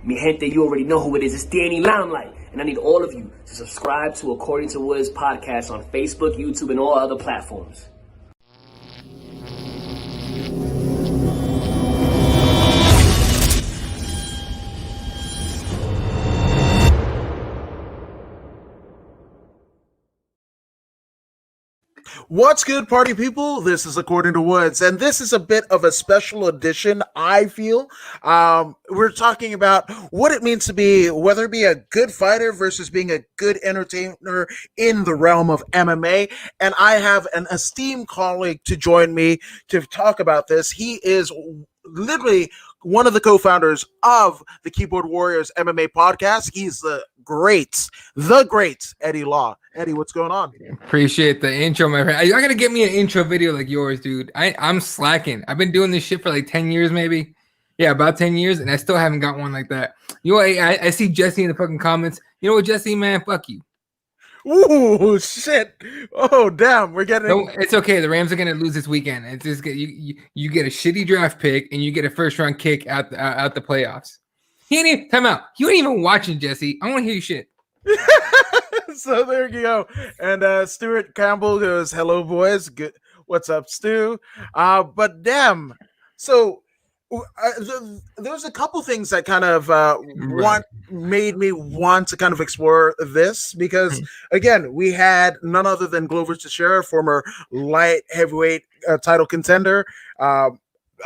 Mi gente, you already know who it is. It's Danny Limelight. And I need all of you to subscribe to According to Woods podcast on Facebook, YouTube, and all other platforms. What's good, party people? This is According to Woods, and this is a bit of a special edition, I feel. We're talking about what it means to be, whether it be a good fighter versus being a good entertainer in the realm of MMA, and I have an esteemed colleague to join me to talk about this. He is literally one of the co-founders of the Keyboard Warriors MMA podcast. He's the great Eddie Law. Eddie, what's going on? Appreciate the intro, my friend. You're gonna get me an intro video like yours, dude. I'm slacking. I've been doing this shit for like 10 years, maybe. Yeah, about 10 years, and I still haven't got one like that. You know, I see Jesse in the fucking comments. You know what, Jesse, man? Fuck you. Ooh, shit. Oh, damn. We're getting... No, it's okay. The Rams are going to lose this weekend. It's just you get a shitty draft pick, and you get a first-round kick out the playoffs. He ain't even... Time out. You ain't even watching, Jesse. I want to hear your shit. So there you go. And Stuart Campbell goes, hello, boys. Good. What's up, Stu? But damn. So... there's a couple things that kind of made me want to kind of explore this because, again, we had none other than Glover Teixeira, former light heavyweight title contender. I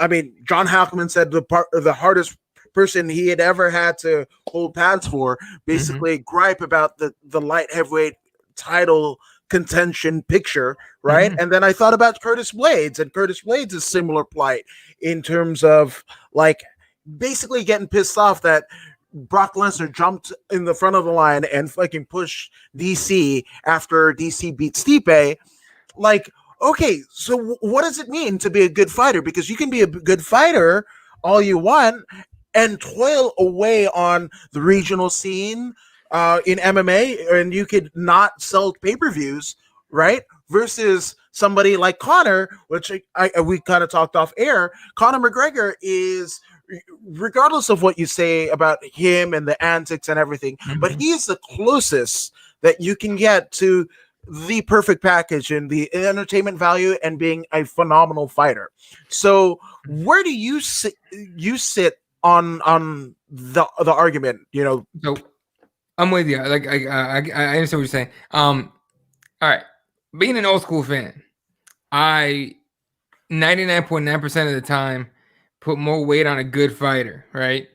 mean, John Hackleman said the hardest person he had ever had to hold pads for, basically gripe about the light heavyweight title contention picture, right? And then I thought about Curtis Blades, and Curtis Blades is similar plight in terms of like basically getting pissed off that Brock Lesnar jumped in the front of the line and fucking pushed DC after DC beat Stipe. Like, okay, so what does it mean to be a good fighter? Because you can be a good fighter all you want and toil away on the regional scene in MMA, and you could not sell pay-per-views, right? Versus somebody like Conor, which we kind of talked off air. Conor McGregor is, regardless of what you say about him and the antics and everything, but he's the closest that you can get to the perfect package and the entertainment value and being a phenomenal fighter. So where do you sit on the argument? You know, so I'm with you. Like I understand what you're saying. All right. Being an old school fan, I 99.9% of the time put more weight on a good fighter, right?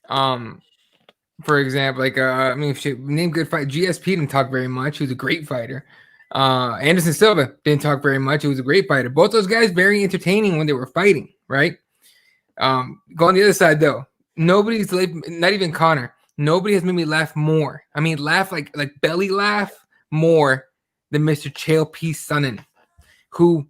For example, like I mean, if you name good fight, GSP didn't talk very much. He was a great fighter. Anderson Silva didn't talk very much. He was a great fighter. Both those guys very entertaining when they were fighting, right? Go on the other side though. Nobody's like, not even Conor. Nobody has made me laugh more. I mean, laugh like belly laugh more than Mr. Chael P. Sonnen, who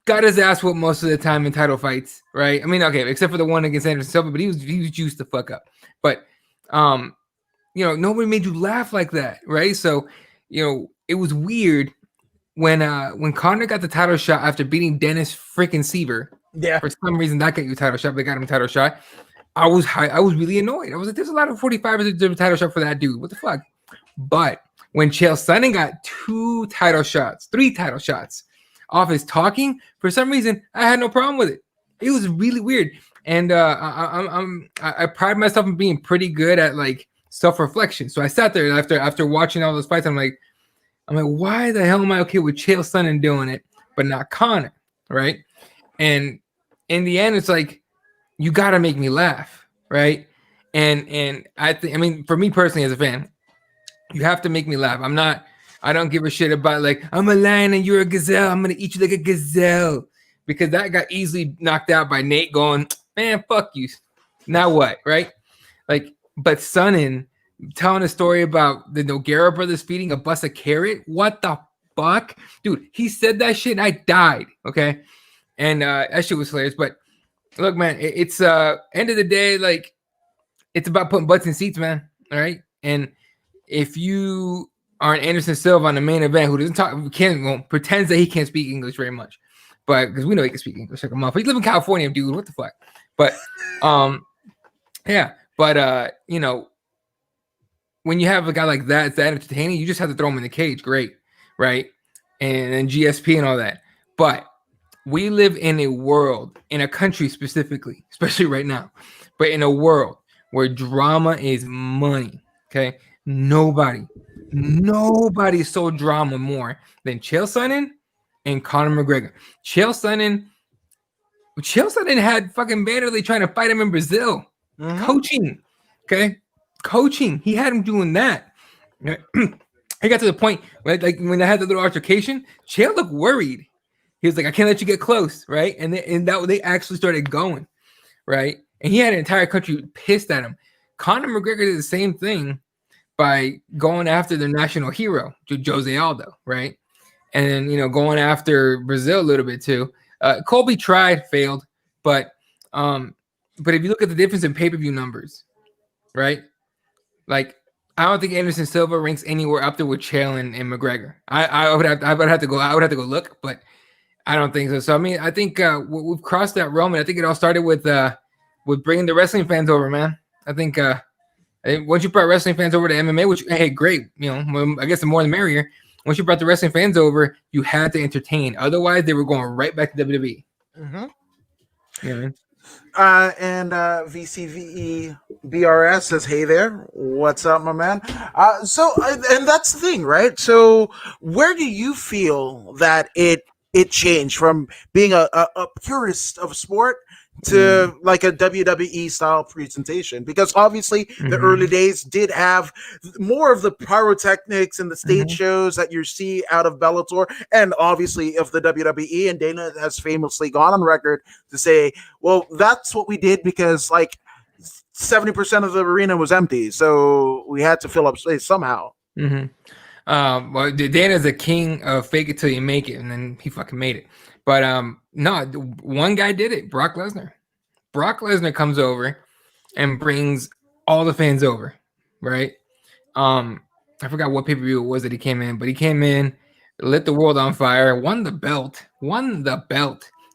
got his ass whooped most of the time in title fights, right? I mean, okay, except for the one against Anderson Silva, but he was juiced the fuck up. But you know, nobody made you laugh like that, right? So, you know, it was weird when Conor got the title shot after beating Dennis freaking Seaver. Yeah. For some reason, that got you a title shot. They got him a title shot. I was really annoyed. I was like, there's a lot of 45ers that deserve a title shot for that dude. What the fuck? But when Chael Sonnen got 3 title shots off his talking, for some reason, I had no problem with it. It was really weird. And I pride myself in being pretty good at like self-reflection. So I sat there after watching all those fights. I'm like, why the hell am I okay with Chael Sonnen doing it, but not Conor, right? And in the end, it's like, you gotta make me laugh, right? And I mean, for me personally as a fan, you have to make me laugh. I don't give a shit about like, I'm a lion and you're a gazelle. I'm gonna eat you like a gazelle. Because that got easily knocked out by Nate going, man, fuck you. Now what, right? Like, but Sonnen telling a story about the Nogueira brothers feeding a bus a carrot. What the fuck? Dude, he said that shit and I died, okay? And that shit was hilarious. But look, man, it's end of the day, like, it's about putting butts in seats, man. All right. And if you are an Anderson Silva on the main event who doesn't pretends that he can't speak English very much, but because we know he can speak English like a motherfucker. He live in California, dude. What the fuck? But yeah, But you know, when you have a guy like that, it's that entertaining, you just have to throw him in the cage, great, right? And then GSP and all that. But we live in a world, in a country specifically, especially right now, but in a world where drama is money. Okay, nobody sold drama more than Chael Sonnen and Conor McGregor. Chael Sonnen had fucking Vanderlei trying to fight him in Brazil, coaching. Okay, coaching. He had him doing that. He got to the point where, like, when they had the little altercation, Chael looked worried. He was like, "I can't let you get close," right? And they actually started going, right? And he had an entire country pissed at him. Conor McGregor did the same thing by going after their national hero, Jose Aldo, right? And then, you know, going after Brazil a little bit too. Colby tried, failed, but if you look at the difference in pay-per-view numbers, right? Like, I don't think Anderson Silva ranks anywhere up there with Chael and McGregor. I would have to go look, but I don't think so. So I mean, I think we've crossed that realm, and I think it all started with bringing the wrestling fans over, man. I think once you brought wrestling fans over to MMA, which, hey, great, you know, I guess the more the merrier. Once you brought the wrestling fans over, you had to entertain. Otherwise, they were going right back to WWE. Yeah. And VCVE BRS says, "Hey there, what's up, my man?" And that's the thing, right? So, where do you feel that it changed from being a purist of sport to like a WWE style presentation? Because obviously the early days did have more of the pyrotechnics and the stage shows that you see out of Bellator, and obviously of the WWE. And Dana has famously gone on record to say, well, that's what we did because like 70% of the arena was empty, so we had to fill up space somehow. Well, Dana's a king of fake it till you make it, and then he fucking made it. But no, one guy did it, Brock Lesnar. Brock Lesnar comes over and brings all the fans over, right? I forgot what pay-per-view it was that he came in, but he came in, lit the world on fire, won the belt,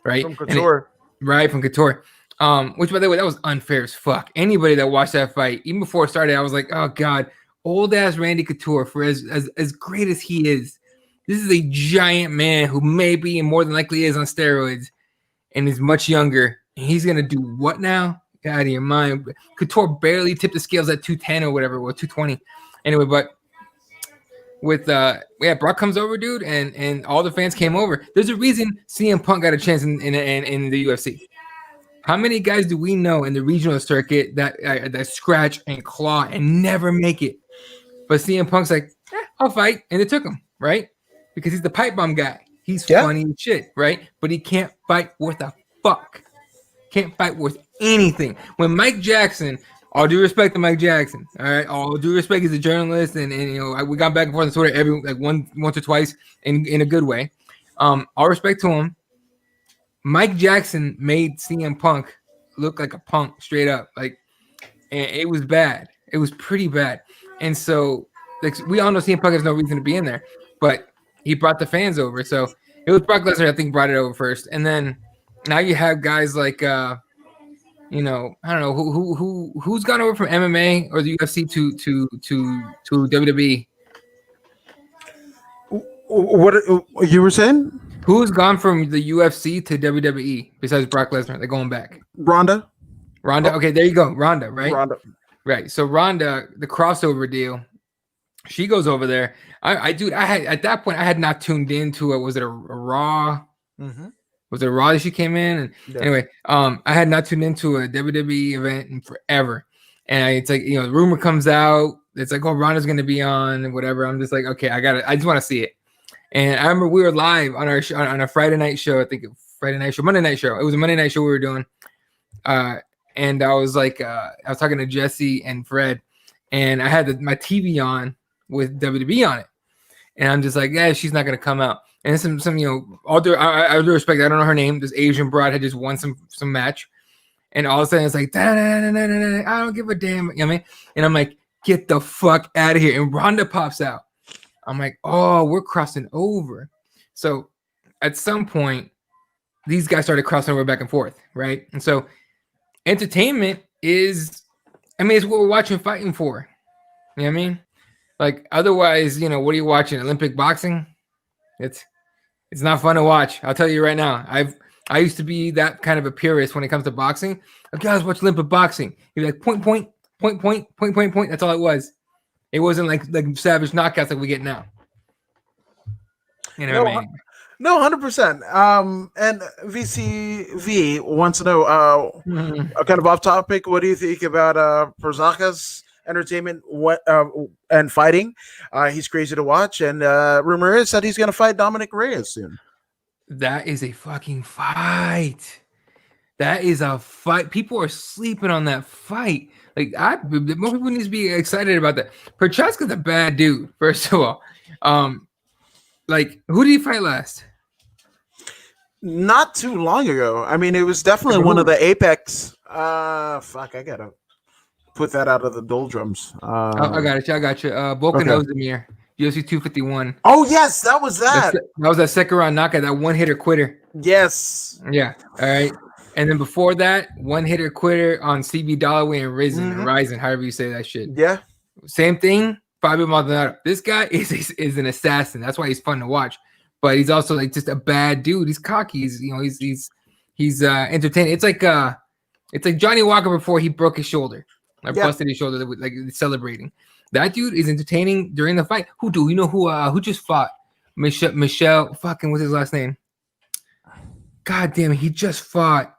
right? From Couture. From Couture. Which, by the way, that was unfair as fuck. Anybody that watched that fight, even before it started, I was like, oh God, old ass Randy Couture, for as great as he is, this is a giant man who maybe and more than likely is on steroids and is much younger. And he's gonna do what now? Get out of your mind. Couture barely tipped the scales at 210 or whatever, or 220. Anyway, but with Brock comes over, dude, and all the fans came over. There's a reason CM Punk got a chance in the UFC. How many guys do we know in the regional circuit that scratch and claw and never make it? But CM Punk's like, I'll fight, and they took him, right? Because he's the pipe bomb guy. He's funny as shit, right? But he can't fight worth a fuck. Can't fight worth anything. When Mike Jackson, all due respect to Mike Jackson, all right, all due respect, he's a journalist, and you know, we got back and forth on Twitter once or twice in a good way. All respect to him. Mike Jackson made CM Punk look like a punk straight up. Like, and it was bad. It was pretty bad. And so, like, we all know CM Punk has no reason to be in there, but he brought the fans over. So it was Brock Lesnar, I think, brought it over first. And then now you have guys like, you know, I don't know who's gone over from MMA or the UFC to WWE. What you were saying? Who's gone from the UFC to WWE besides Brock Lesnar? They're going back. Ronda. Okay, there you go. Ronda, right? Ronda. Right. So Ronda, the crossover deal, she goes over there. I had at that point I had not tuned into it. Was it a Raw? Was it Raw that she came in? And anyway, I had not tuned into a WWE event in forever. And it's like, you know, the rumor comes out. It's like, oh, Ronda's gonna be on and whatever. I'm just like, okay, I just want to see it. And I remember we were live on our on a Friday night show. I think Monday night show. It was a Monday night show we were doing. And I was like, I was talking to Jesse and Fred, and I had my TV on with WWE on it. And I'm just like, yeah, she's not gonna come out. And some you know, all due respect, I don't know her name. This Asian broad had just won some match, and all of a sudden it's like, I don't give a damn. You know what I mean? And I'm like, get the fuck out of here. And Ronda pops out. I'm like, oh, we're crossing over. So at some point, these guys started crossing over back and forth, right? And so entertainment is I mean, it's what we're watching fighting for. You know what I mean? Like, otherwise, you know, what are you watching? Olympic boxing? It's not fun to watch. I'll tell you right now. I used to be that kind of a purist when it comes to boxing. Like, guys, watch Olympic boxing. You're like point. That's all it was. It wasn't like savage knockouts like we get now. You know what I mean? No, 100%. And VCV wants to know, kind of off topic, what do you think about Perzaka's entertainment and fighting? He's crazy to watch, and rumor is that he's going to fight Dominic Reyes soon. That is a fucking fight. That is a fight. People are sleeping on that fight. Like, more people need to be excited about that. Prochaska's a bad dude, first of all. Like, who did he fight last? Not too long ago. I mean, it was definitely one of the Apex. Fuck, I gotta put that out of the doldrums. I got you. Volkan Ozdemir, UFC 251. Oh yes, that was that. That was that second round knockout, that one hitter quitter. Yes. Yeah. All right. And then before that, one hitter quitter on CB Dalloway and Ryzen, however you say that shit. Yeah. Same thing. Fabio Maldonado. This guy is an assassin. That's why he's fun to watch. But he's also like just a bad dude. He's cocky. He's entertaining. It's like Johnny Walker before he broke his shoulder, like busted his shoulder, like celebrating. That dude is entertaining during the fight. Who do you know who just fought? Michelle. Fucking what's his last name? God damn it! He just fought.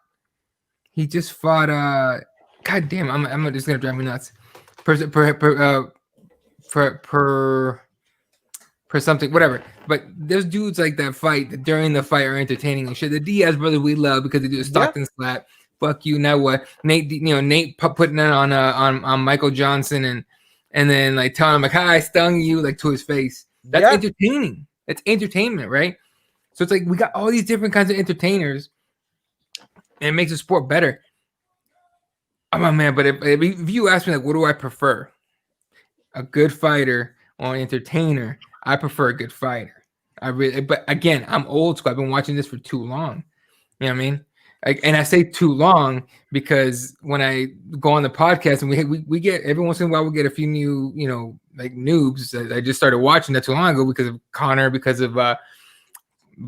God damn! I'm just gonna drive me nuts. For something, whatever. But there's dudes like that fight that during the fight are entertaining and shit. The Diaz brothers we love because they do a Stockton slap. Fuck you. Now what? Nate putting it on Michael Johnson and then like telling him like, "Hi, I stung you," like to his face. That's entertaining. That's entertainment, right? So it's like we got all these different kinds of entertainers, and it makes the sport better. Oh man, but if you ask me like, what do I prefer? A good fighter or an entertainer? I prefer a good fighter. But again, I'm old school. I've been watching this for too long. You know what I mean? And I say too long because when I go on the podcast and we get every once in a while we get a few new, like noobs that I just started watching that too long ago because of Connor, because of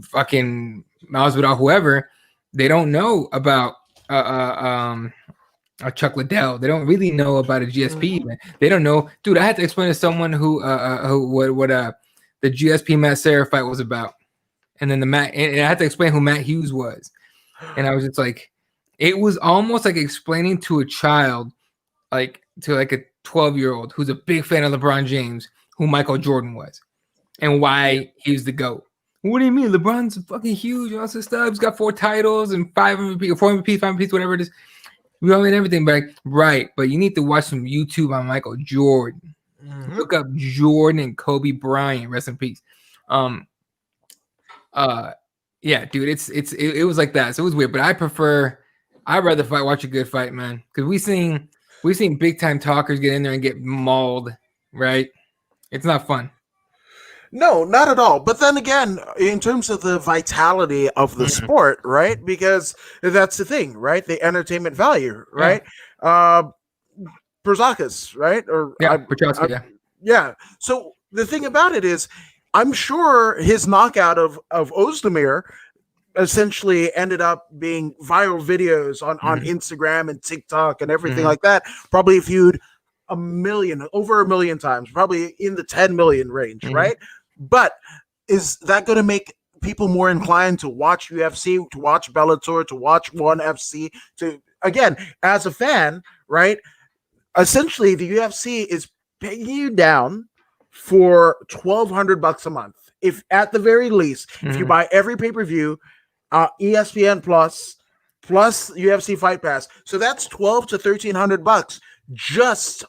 fucking Masvidal, whoever. They don't know about Chuck Liddell. They don't really know about a GSP. Man. They don't know, dude. I had to explain to someone what the GSP Matt Serra fight was about, and then and I had to explain who Matt Hughes was, and I was just like, it was almost like explaining to a child, like to like a 12-year-old who's a big fan of LeBron James, who Michael Jordan was, and why he was the GOAT. What do you mean? LeBron's fucking huge, all this stuff. He's got 4 titles and 5 MVP, 4 MVPs, 5 MVPs, whatever it is. We all mean everything, but right. But you need to watch some YouTube on Michael Jordan. Look up Jordan and Kobe Bryant, rest in peace. Yeah, dude, it was like that. So it was weird, but I'd rather watch a good fight, man. Because we've seen big time talkers get in there and get mauled, right? It's not fun. No, not at all. But then again, in terms of the vitality of the sport, right? Because that's the thing, right? The entertainment value, right? Perzaka's, right? Prochaska, yeah. So the thing about it is, I'm sure his knockout of Ozdemir essentially ended up being viral videos on Instagram and TikTok and everything like that. Probably viewed over a million times, probably in the 10 million range, right? But is that going to make people more inclined to watch UFC, to watch Bellator, to watch ONE FC? To, again, as a fan, right? Essentially, the UFC is paying you down for $1,200 a month. If at the very least, if you buy every pay-per-view, ESPN plus UFC Fight Pass, so that's $1,200 to $1,300 just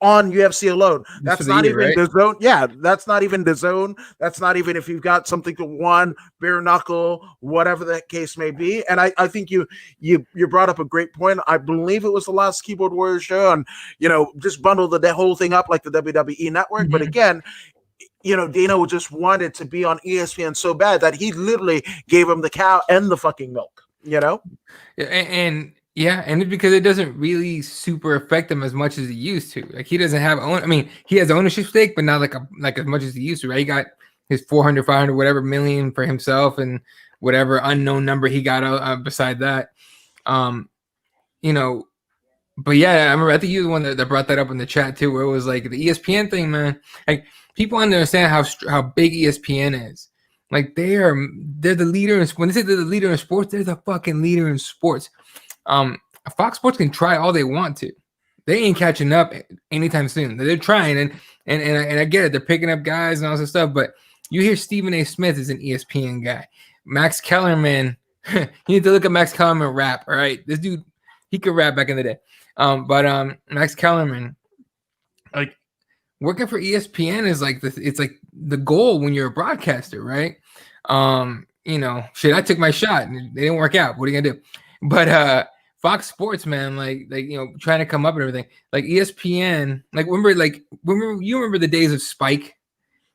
on UFC alone. That's not even the zone. Yeah, that's not even the zone. That's not even if you've got something to ONE, bare knuckle, whatever the case may be. And I think you brought up a great point. I believe it was the last Keyboard Warriors show, and just bundle the whole thing up like the WWE network. But again, Dana just wanted to be on ESPN so bad that he literally gave him the cow and the fucking milk. Yeah, and Yeah, and it's because it doesn't really super affect him as much as he used to. Like he doesn't have I mean, he has ownership stake, but not like as much as he used to, right? He got his 400, 500, whatever million for himself and whatever unknown number he got beside that. You know, but yeah, I remember I think you were the one that brought that up in the chat too, where it was like the ESPN thing, man. Like people understand how big ESPN is. Like they're the leader in when they say they're the leader in sports, they're the fucking leader in sports. Fox Sports can try all they want to. They ain't catching up anytime soon. They're trying, and I get it. They're picking up guys and all this stuff, but you hear Stephen A. Smith is an ESPN guy. Max Kellerman, you need to look at Max Kellerman rap. All right, this dude, he could rap back in the day. But Max Kellerman, like working for ESPN is like it's like the goal when you're a broadcaster, right? You know, shit, I took my shot and they didn't work out. What are you gonna do? But Fox Sports, man, like you know, trying to come up and everything. Like ESPN, like remember the days of Spike?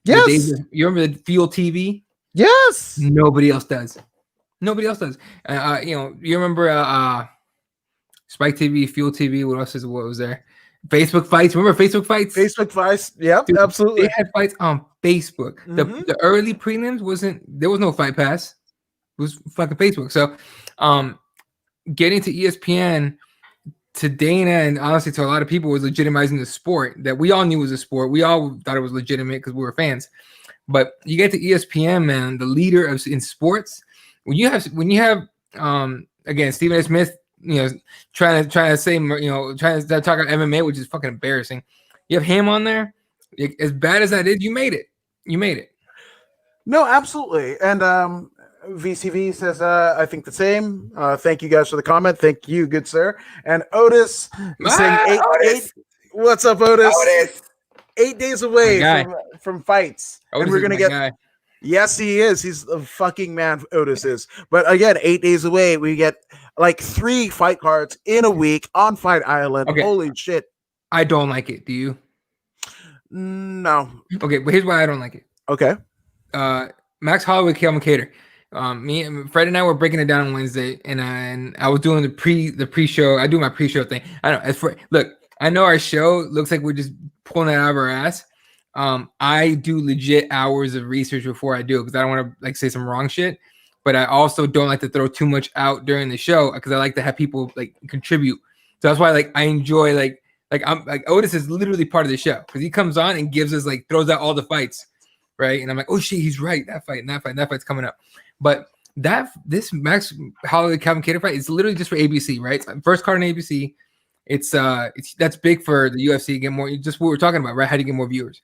Yes. You remember the Fuel TV? Yes. Nobody else does. Nobody else does. You know, you remember Spike TV, Fuel TV, what was there? Facebook fights. Remember Facebook fights? Facebook fights. Yep, Dude, absolutely. They had fights on Facebook. The early prelims there was no Fight Pass. It was fucking Facebook. So getting to ESPN to Dana and honestly to a lot of people was legitimizing the sport that we all knew was a sport. We all thought it was legitimate because we were fans. But you get to ESPN, man, the leader in sports. When you have again Stephen A. Smith, you know, trying to say, you know, trying to talk about MMA, which is fucking embarrassing. You have him on there. As bad as that is, you made it. You made it. No, absolutely. And VCV says, I think the same. Thank you guys for the comment. Thank you, good sir. And Otis saying Otis. What's up, Otis? Otis. 8 days away from fights. Otis and we're going to get guy. Yes, he is. He's the fucking man, Otis is. But again, 8 days away, we get like 3 fight cards in a week on Fight Island. Okay. Holy shit. I don't like it. Do you? No. Okay, but here's why I don't like it. Okay. Max Holloway, Calvin Cater. Me and Fred and I were breaking it down on Wednesday, and I was doing the pre-show. I do my pre-show thing. I don't. Look, I know our show looks like we're just pulling it out of our ass. I do legit hours of research before I do it because I don't want to like say some wrong shit. But I also don't like to throw too much out during the show because I like to have people like contribute. So that's why like I enjoy like I'm like Otis is literally part of the show because he comes on and gives us like throws out all the fights, right? And I'm like, oh shit, he's right. That fight and that fight and that fight's coming up. But this Max Holloway Calvin Cater fight is literally just for ABC, right? It's first card on ABC. It's that's big for the UFC to get more. Just what we're talking about, right? How to get more viewers.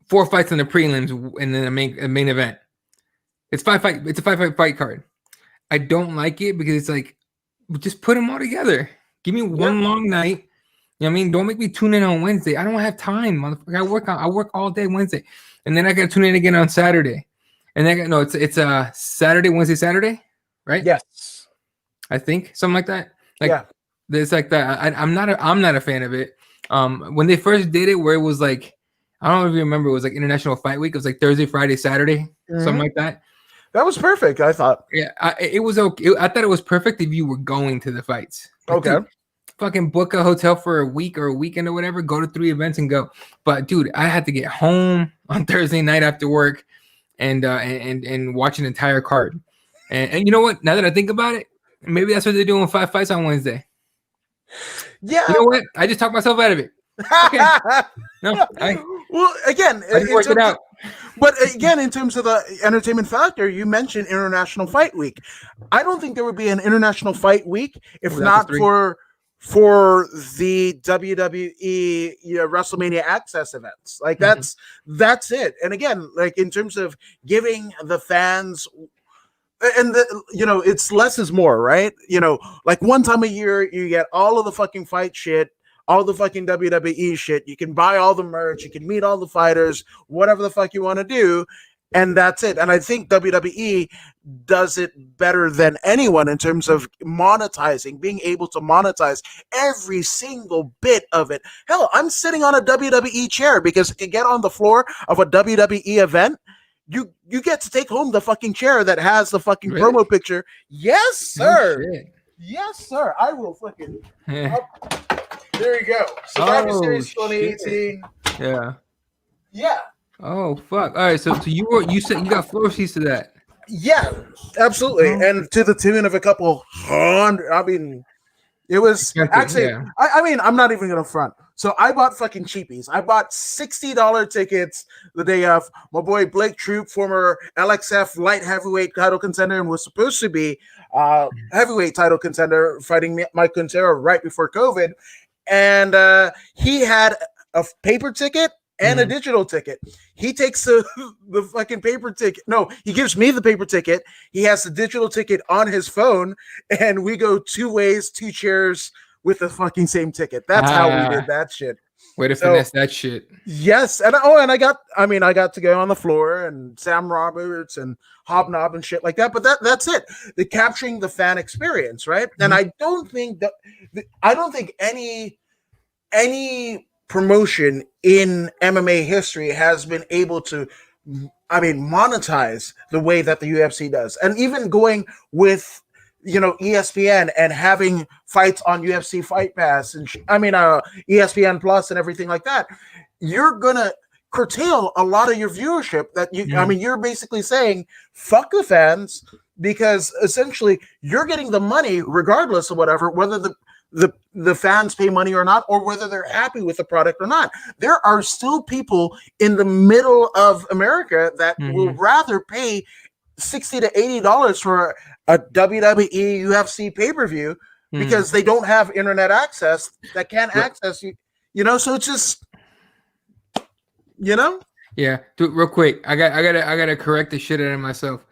4 fights in the prelims and then a main event. It's a 5-fight card. I don't like it because it's like just put them all together. Give me one long night. You know what I mean? Don't make me tune in on Wednesday. I don't have time, motherfucker. I work all day Wednesday, and then I got to tune in again on Saturday. And then it's Saturday, Wednesday, Saturday, right? Yes, I think something like that. Like it's like that. I'm not a fan of it. When they first did it, where it was like I don't know if you remember, it was like International Fight Week. It was like Thursday, Friday, Saturday, something like that. That was perfect, I thought. Yeah, it was okay. I thought it was perfect if you were going to the fights. Like, okay. Dude, fucking book a hotel for a week or a weekend or whatever. Go to 3 events and go. But dude, I had to get home on Thursday night after work and watch an entire card. And you know what? Now that I think about it, maybe that's what they're doing 5 fights on Wednesday. Yeah. You know what? I just talked myself out of it. Okay. No, well, again, I didn't work it out. But again, in terms of the entertainment factor, you mentioned International Fight Week. I don't think there would be an International Fight Week if not for the WWE WrestleMania Access events. Like that's it. And again, like in terms of giving the fans. And it's less is more, right? Like one time a year, you get all of the fucking fight shit, all the fucking WWE shit. You can buy all the merch, you can meet all the fighters, whatever the fuck you want to do, and that's it. And I think WWE does it better than anyone in terms of monetizing, being able to monetize every single bit of it. Hell, I'm sitting on a WWE chair because to get on the floor of a WWE event, you get to take home the fucking chair that has the fucking promo picture. Yes, sir. Yes, sir. I will fucking. Yeah. There you go. Survivor Oh, Series shit. 2018. Yeah. Yeah. Oh fuck. All right. So you said you got floor seats to that. Yeah, absolutely. Oh. And to the tune of a couple hundred. I mean, it was Expensive, actually, yeah. I mean, I'm not even going to front. So I bought fucking cheapies. I bought $60 tickets the day of. My boy Blake Troop, former LXF light heavyweight title contender, and was supposed to be heavyweight title contender, fighting Mike Quintero right before COVID. And he had a paper ticket and a digital ticket. He takes the fucking paper ticket. No, he gives me the paper ticket. He has the digital ticket on his phone, and we go 2 ways, 2 chairs with the fucking same ticket. That's how we did that shit. Way to finesse that shit. Yes, and I got to go on the floor and Sam Roberts and Hobnob and shit like that. But that's it. The capturing the fan experience, right? And I don't think any promotion in MMA history has been able to, monetize the way that the UFC does. And even going with, ESPN and having fights on UFC Fight Pass and ESPN Plus and everything like that, you're gonna curtail a lot of your viewership. That you're basically saying fuck the fans, because essentially you're getting the money regardless of whatever, whether the fans pay money or not, or whether they're happy with the product or not. There are still people in the middle of America that will rather pay $60 to $80 for a WWE UFC pay-per-view because they don't have internet access that can't access you. So it's just, Yeah, dude, real quick, I gotta correct the shit out of myself.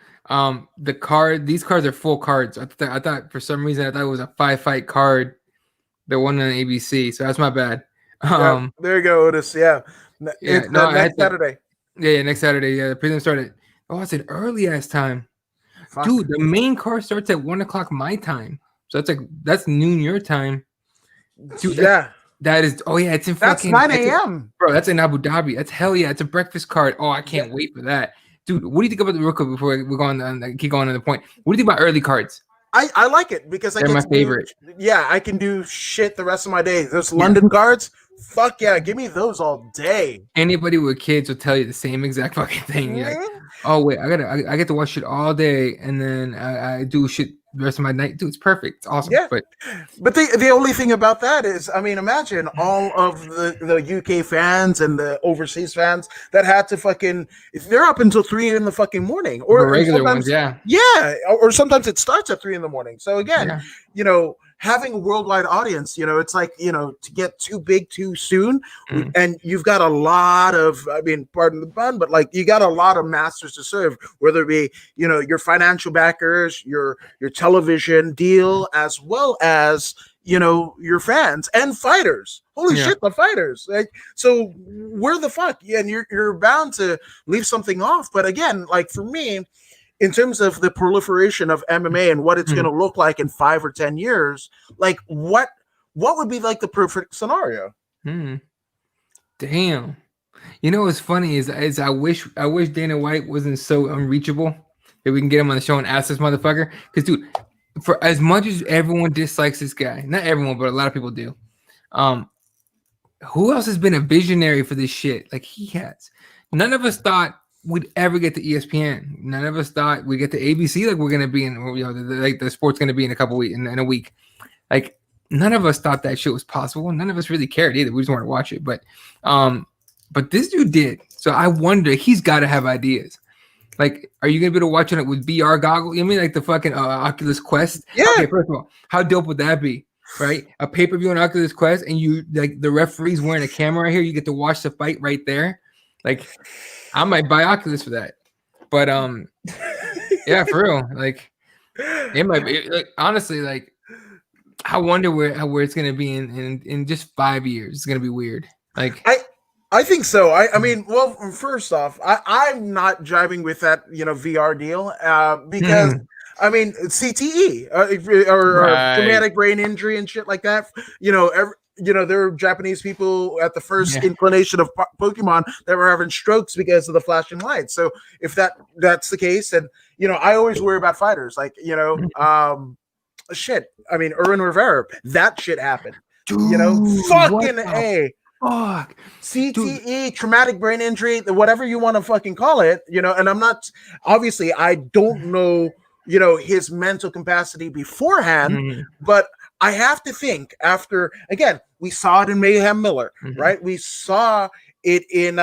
These cards are full cards. I thought for some reason it was a 5-fight card, the one on ABC. So that's my bad. There you go, Otis. Yeah, next Saturday. Yeah, next Saturday. Yeah, the prelim started. Oh, I said early ass time. Fuck. Dude, the main card starts at 1:00 my time. So that's noon your time. Dude, that is. Oh yeah, it's in fucking. That's 9 a.m. Bro, that's in Abu Dhabi. That's hell yeah. It's a breakfast card. Oh, I can't wait for that, dude. What do you think about the real quick before we go on? Keep going on the point. What do you think about early cards? I like it because they're my favorite. I can do shit the rest of my day. Those London cards. Fuck yeah, give me those all day. Anybody with kids will tell you the same exact fucking thing. You're like, oh wait, I get to watch shit all day, and then I do shit the rest of my night. Dude, it's perfect. It's awesome. Yeah. But the only thing about that is, imagine all of the UK fans and the overseas fans that had to fucking, they're up until 3 in the fucking morning, or the regular ones, or sometimes it starts at 3 in the morning. So again, having a worldwide audience, it's like, to get too big too soon. And you've got a lot of, pardon the pun, but like you got a lot of masters to serve, whether it be, your financial backers, your television deal, as well as, your fans and fighters. Holy shit, the fighters. Like, so where the fuck? Yeah, and you're bound to leave something off. But again, like for me, in terms of the proliferation of MMA and what it's going to look like in 5 or 10 years, like what would be like the perfect scenario? Damn. What's funny is I wish Dana White wasn't so unreachable that we can get him on the show and ask this motherfucker. Because dude, for as much as everyone dislikes this guy, not everyone, but a lot of people do. Who else has been a visionary for this shit? Like he has. None of us thought we'd ever get to ESPN. None of us thought we'd get to ABC like we're gonna be in, like the sport's gonna be in a couple weeks, in a week. Like none of us thought that shit was possible. None of us really cared either. We just wanted to watch it. But this dude did. So I wonder, he's gotta have ideas. Like, are you gonna be able to watch it with VR goggles? Like the fucking Oculus Quest? Yeah. Okay, first of all, how dope would that be? Right? A pay-per-view on Oculus Quest, and you like the referee's wearing a camera right here, you get to watch the fight right there. Like I might buy Oculus for that, but yeah, for real. Like it might be. Like honestly, like I wonder where it's gonna be in just 5 years. It's gonna be weird. Like I think so. I mean, well, first off, I'm not jiving with that VR deal because CTE or traumatic brain injury and shit like that. There are Japanese people at the first inclination of Pokemon that were having strokes because of the flashing lights. So if that's the case, and I always worry about fighters. Like shit. I mean, Erwin Rivera, that shit happened. Dude, You know, what fucking the A. fuck? Dude. CTE, traumatic brain injury, whatever you want to fucking call it, you know, and I'm not, obviously, I don't know, you know, his mental capacity beforehand, but I have to think after, again, we saw it in Mayhem Miller, right? We saw it in,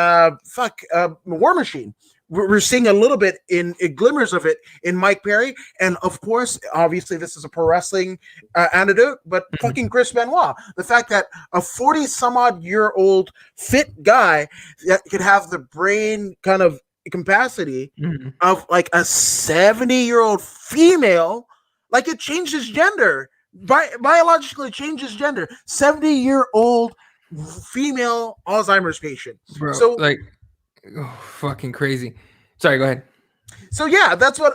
War Machine. We're seeing a little bit in glimmers of it in Mike Perry. And of course, obviously, this is a pro wrestling anecdote, but fucking Chris Benoit. The fact that a 40 some odd year old fit guy that could have the brain kind of capacity of like a 70-year-old female, like it changed his gender. Biologically changes gender. 70-year-old female Alzheimer's patient. Bro, so like, oh, fucking crazy. Sorry, go ahead. So yeah, that's what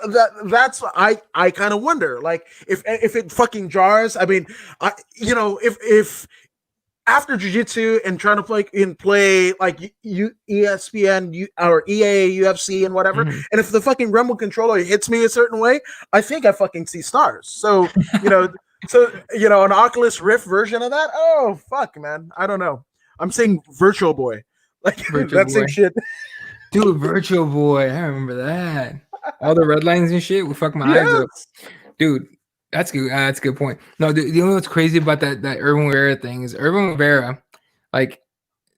I kind of wonder, like if it fucking jars. I mean, if after jiu-jitsu and trying to play like ESPN or EA, UFC and whatever, and if the fucking remote controller hits me a certain way, I think I fucking see stars. So an Oculus Rift version of that. Oh fuck, man, I don't know. I'm saying Virtual Boy, like that same shit. Dude, Virtual Boy, I remember that. All the red lines and shit would fuck my eyes up. Dude, that's good. That's a good point. No, you know what's crazy about that Erwin Rivera thing is Erwin Rivera, like,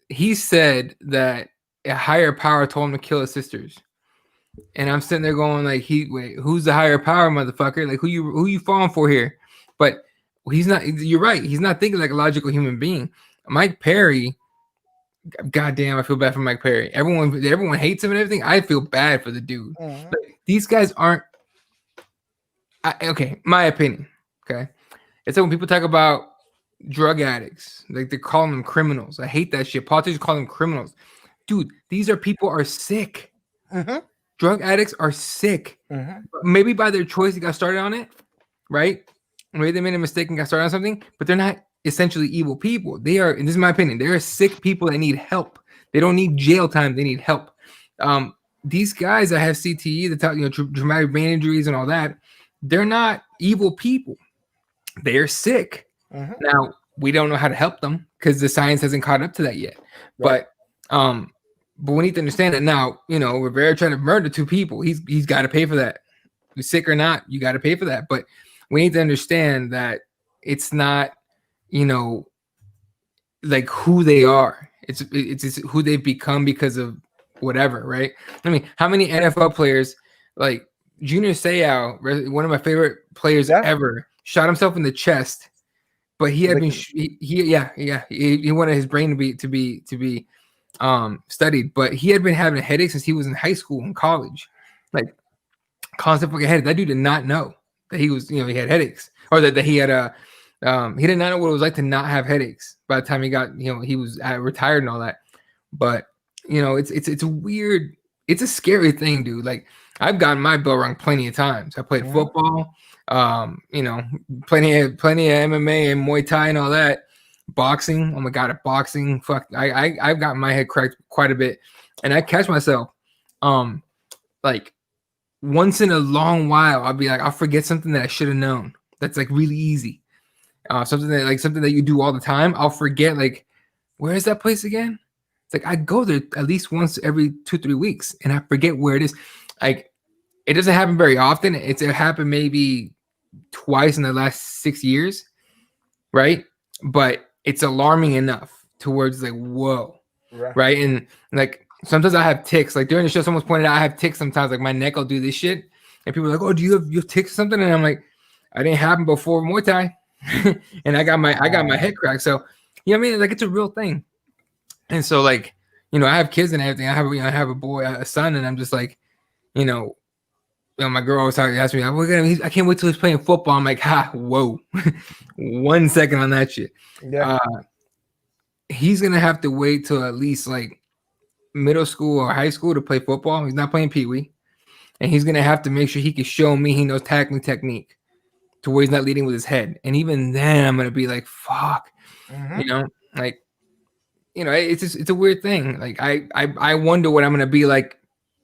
he said that a higher power told him to kill his sisters. And I'm sitting there going like, wait, who's the higher power, motherfucker? Like, who you falling for here? But he's not. You're right. He's not thinking like a logical human being. Mike Perry. God damn, I feel bad for Mike Perry. Everyone hates him and everything. I feel bad for the dude. Like, these guys aren't. Okay, my opinion. Okay, it's like when people talk about drug addicts, like they're calling them criminals. I hate that shit. Politicians call them criminals. Dude, these are people are sick. Drug addicts are sick. Maybe by their choice they got started on it, right? Maybe they made a mistake and got started on something, but they're not essentially evil people. They are, and this is my opinion, they're sick people that need help. They don't need jail time. They need help. These guys that have CTE, traumatic brain injuries and all that, they're not evil people. They're sick. Now, we don't know how to help them because the science hasn't caught up to that yet. Right. But we need to understand that now, Rivera trying to murder 2 people. He's got to pay for that. You're sick or not, you got to pay for that. But we need to understand that it's not, like who they are. It's who they've become because of whatever, right? I mean, how many NFL players, like Junior Seau, one of my favorite players ever, shot himself in the chest, but he had he wanted his brain to be studied, but he had been having a headache since he was in high school and college, like constant fucking headache. That dude did not know that he was, he had headaches, or that he had he did not know what it was like to not have headaches by the time he got, he was retired and all that. But it's a weird, it's a scary thing, dude. Like, I've gotten my bell rung plenty of times. I played football, plenty of MMA and Muay Thai and all that. Boxing, oh my god, at boxing, fuck, I've gotten my head cracked quite a bit, and I catch myself, like once in a long while, I'll forget something that I should have known. That's like really easy. Something that you do all the time. I'll forget, like, where is that place again? It's like I go there at least once every 2-3 weeks, and I forget where it is. Like, it doesn't happen very often. It happened maybe twice in the last 6 years, right? But it's alarming enough towards like, whoa, right? And like sometimes I have tics. Like during the show, someone's pointed out I have tics sometimes. Like my neck will do this shit, and people are like, "Oh, do you have tics or something?" And I'm like, "I didn't happen before Muay Thai." And I got my head cracked. So I mean, like, it's a real thing. And so, like, I have kids and everything. I have a boy, a son, and I'm just like, my girl always asked me, I can't wait till he's playing football. I'm like, whoa, 1 second on that shit. Yeah. He's gonna have to wait till at least like middle school or high school to play football. He's not playing peewee, and he's gonna have to make sure he can show me he knows tackling technique to where he's not leading with his head. And even then, I'm gonna be like, fuck, like, it's a weird thing. Like I wonder what I'm gonna be like.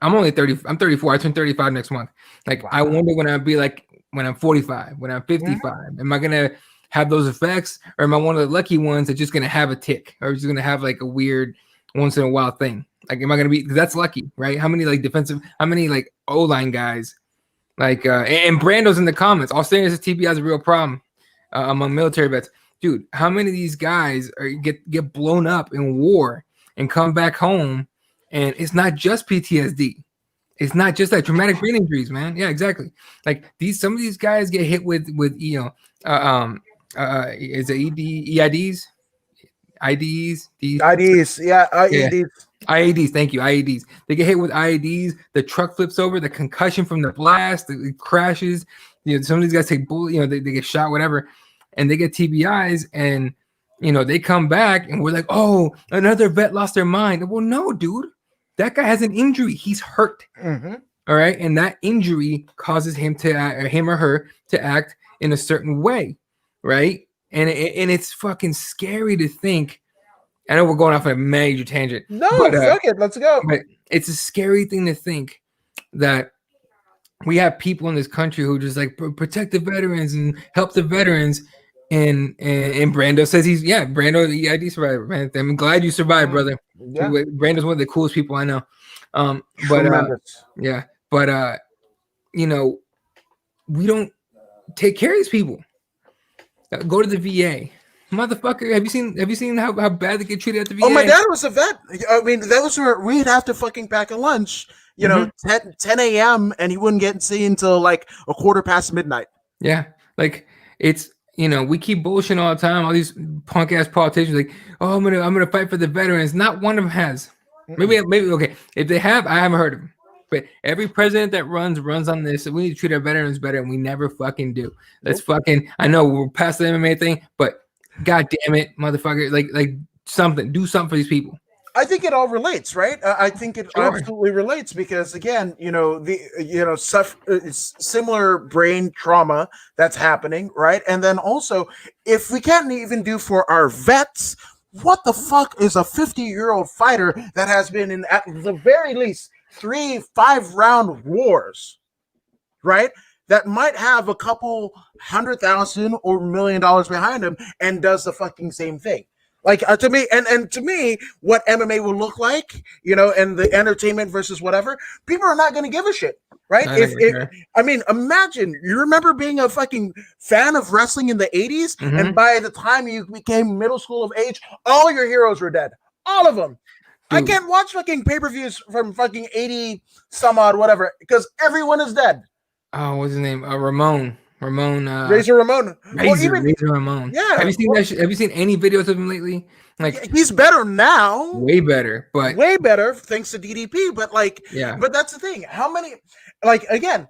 I'm only 30. I'm 34. I turn 35 next month. Like, wow. I wonder when I'll be like when I'm 45, when I'm 55? Am I gonna have those effects, or am I one of the lucky ones that's just gonna have a tick, or just gonna have like a weird once in a while thing? Like, am I gonna be? Because that's lucky, right? How many like defensive? How many like O-line guys? Like, and Brando's in the comments. All saying is TBI is a real problem among military vets, dude. How many of these guys get blown up in war and come back home, and it's not just PTSD. It's not just like traumatic brain injuries, man. Yeah, exactly. Like some of these guys get hit with is it EIDs? IDs? IDs, yeah, IEDs. IEDs, thank you. IEDs. They get hit with IEDs. The truck flips over. The concussion from the blast. It crashes. Some of these guys take bullet. They get shot, whatever, and they get TBIs, and they come back, and we're like, oh, another vet lost their mind. Well, no, dude, that guy has an injury. He's hurt. Mm-hmm. All right, and that injury causes him or her to act in a certain way, right? And it's fucking scary to think. I know we're going off on a major tangent. No, fuck it. Let's go. But it's a scary thing to think that we have people in this country who just like protect the veterans and help the veterans. And Brando says Brando, the EID survivor, man. I'm glad you survived, brother. Yeah. Brando's one of the coolest people I know. We don't take care of these people. Go to the VA. Motherfucker, have you seen how bad they get treated at the VA? Oh, my dad was a vet. I mean, that was where we'd have to fucking pack a lunch, 10 a.m. and he wouldn't get seen until like a quarter past midnight. Yeah, like it's we keep bullshitting all the time. All these punk ass politicians like, oh, I'm gonna fight for the veterans. Not one of them has. Maybe okay. If they have, I haven't heard of them. But every president that runs on this. We need to treat our veterans better, and we never fucking do. Let's fucking. I know we're past the MMA thing, but God damn it, motherfucker! Like something. Do something for these people. I think it all relates, right? I think it absolutely relates because again, similar brain trauma that's happening, right? And then also, if we can't even do for our vets, what the fuck is a 50-year-old fighter that has been in at the very least 3 5-round wars, right? That might have a couple $100,000 or $1 million behind him and does the fucking same thing. Like to me, and to me, what MMA will look like, and the entertainment versus whatever, people are not going to give a shit, right? Imagine you remember being a fucking fan of wrestling in the 80s, and by the time you became middle school of age, all your heroes were dead, all of them. Dude. I can't watch fucking pay-per-views from fucking 80 some odd whatever because everyone is dead. Oh, what's his name? Ramon. Razor Ramon. Razor Ramon. Yeah. Have you seen that? Have you seen any videos of him lately? Like he's better now. Way better thanks to DDP. But but that's the thing. How many? Again,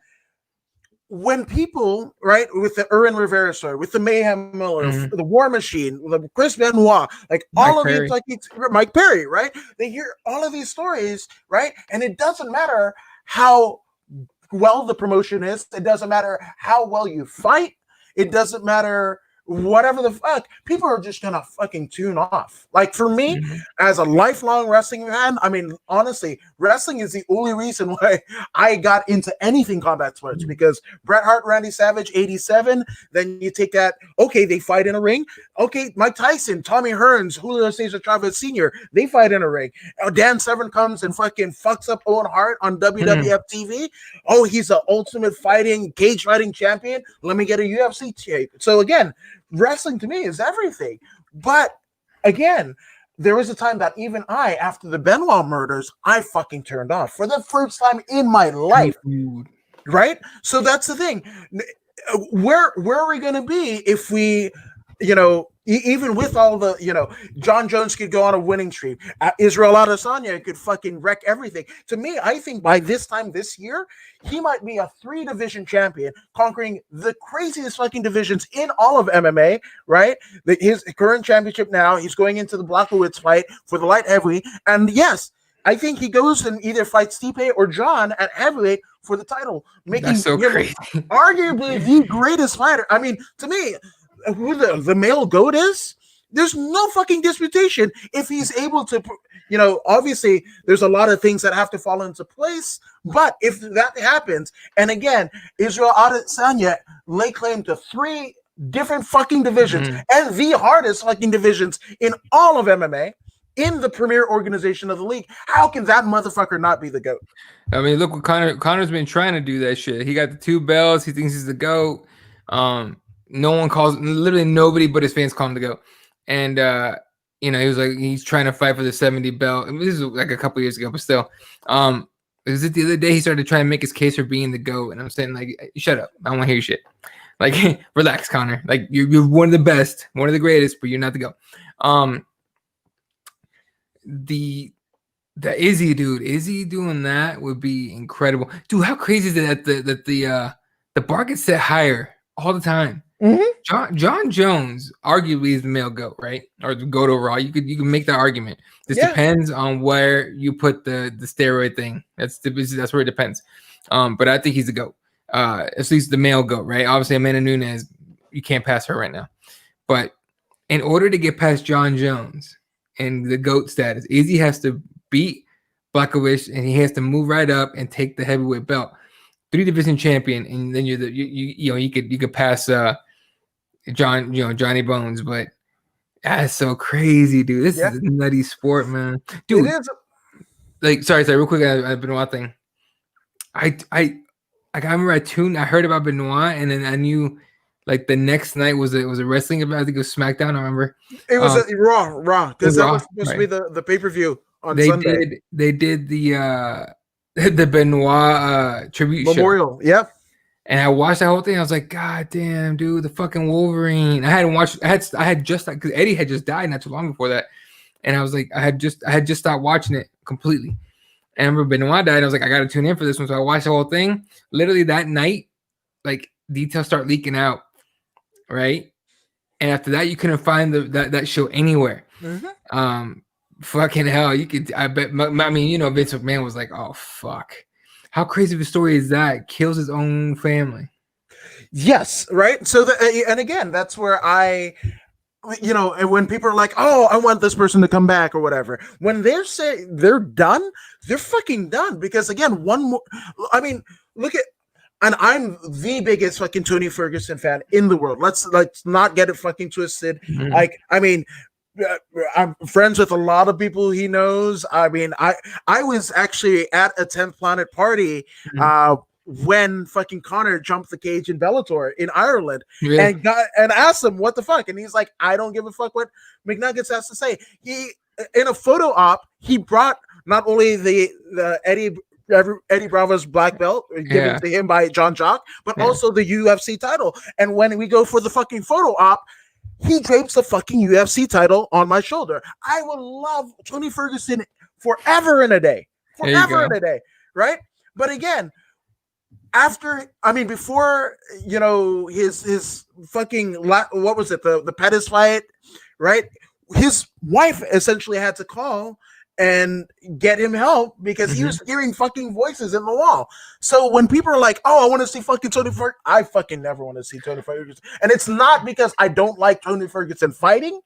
when people with the Erwin Rivera story, with the Mayhem Miller, the War Machine, the Chris Benoit, all of these, it's Mike Perry, right? They hear all of these stories, right? And it doesn't matter how well the promotion is. It doesn't matter how well you fight. It doesn't matter whatever the fuck. People are just gonna fucking tune off. Like for me, as a lifelong wrestling fan, I mean, honestly, wrestling is the only reason why I got into anything combat sports because Bret Hart, Randy Savage, 87. Then you take that. Okay, they fight in a ring. Okay, Mike Tyson, Tommy Hearns, Julio Cesar Chavez Sr. They fight in a ring. Dan Severn comes and fucking fucks up Owen Hart on WWF TV. Oh, he's the ultimate cage fighting champion. Let me get a UFC tape. So again, wrestling to me is everything. But again, there was a time that even I, after the Benoit murders, I fucking turned off for the first time in my life. Right? So that's the thing. Where are we going to be if we, even with all the, John Jones could go on a winning streak. Israel Adesanya could fucking wreck everything. To me, I think by this time this year, he might be a 3-division champion, conquering the craziest fucking divisions in all of MMA, right? His current championship now, he's going into the Blachowicz fight for the light heavyweight. And yes, I think he goes and either fights Stipe or John at heavyweight for the title, making him arguably the greatest fighter. I mean, to me, who the male GOAT is, There's no fucking disputation if he's able to, obviously there's a lot of things that have to fall into place, but if that happens, and again, Israel Adesanya lay claim to 3 different fucking divisions and the hardest fucking divisions in all of MMA in the premier organization of the league. How can that motherfucker not be the GOAT? I mean, look what Connor's been trying to do that shit. He got the 2 belts. He thinks he's the GOAT. No one calls, literally nobody but his fans call him the GOAT. And he was like, he's trying to fight for the 70 belt. I mean, this is like a couple years ago, but still. Is it the other day he started trying to make his case for being the GOAT, and I'm saying, like, shut up. I don't want to hear your shit. Like, relax, Connor. Like, you're one of the best, one of the greatest, but you're not the GOAT. The Izzy dude, Izzy doing that would be incredible. Dude, how crazy is it that the bar gets set higher all the time? John Jones arguably is the male GOAT, right? Or the GOAT overall. You can make that argument. This depends on where you put the steroid thing. That's where it depends. But I think he's the GOAT. At least the male GOAT, right? Obviously, Amanda Nunes, you can't pass her right now. But in order to get past John Jones and the GOAT status, Izzy has to beat Blachowicz, and he has to move right up and take the heavyweight belt. 3-division champion, and then you could pass Johnny Bones, but that's so crazy, dude. This is a nutty sport, man. Dude, it is. Like, sorry, real quick, I've been one thing. I remember I heard about Benoit, and then I knew like the next night was a wrestling event. I think it was SmackDown. I remember it was Raw because that was supposed to be the pay-per-view on Sunday. They did the Benoit tribute memorial. Show. Yep. And I watched that whole thing. I was like, God damn, dude, the fucking Wolverine. I hadn't watched. I had just, because Eddie had just died not too long before that, and I was like, I had just stopped watching it completely. And I remember Benoit died. I was like, I got to tune in for this one. So I watched the whole thing. Literally that night, like, details start leaking out, right? And after that, you couldn't find that show anywhere. Fucking hell, you could. I bet. I mean, Vince McMahon was like, oh fuck. How crazy of a story is that? Kills his own family. Yes, right. So, and again, that's where and when people are like, "Oh, I want this person to come back" or whatever, when they're saying they're done, they're fucking done. Because again, one more. I mean, look at, and I'm the biggest fucking Tony Ferguson fan in the world. Let's not get it fucking twisted. Like, I mean. I'm friends with a lot of people he knows. I mean, I was actually at a 10th Planet party when fucking Connor jumped the cage in Bellator in Ireland and asked him what the fuck, and he's like, I don't give a fuck what McNuggets has to say. He, in a photo op, he brought not only the Eddie Bravo's black belt given to him by John Jock, but also the UFC title. And when we go for the fucking photo op, he drapes the fucking UFC title on my shoulder. I will love Tony Ferguson forever and a day. Forever and a day, right? But again, before, his fucking, what was it, the Pettis fight, right? His wife essentially had to call and get him help because he was hearing fucking voices in the wall. So when people are like, oh, I want to see fucking Tony Ferguson, I fucking never want to see Tony Ferguson. And it's not because I don't like Tony Ferguson fighting.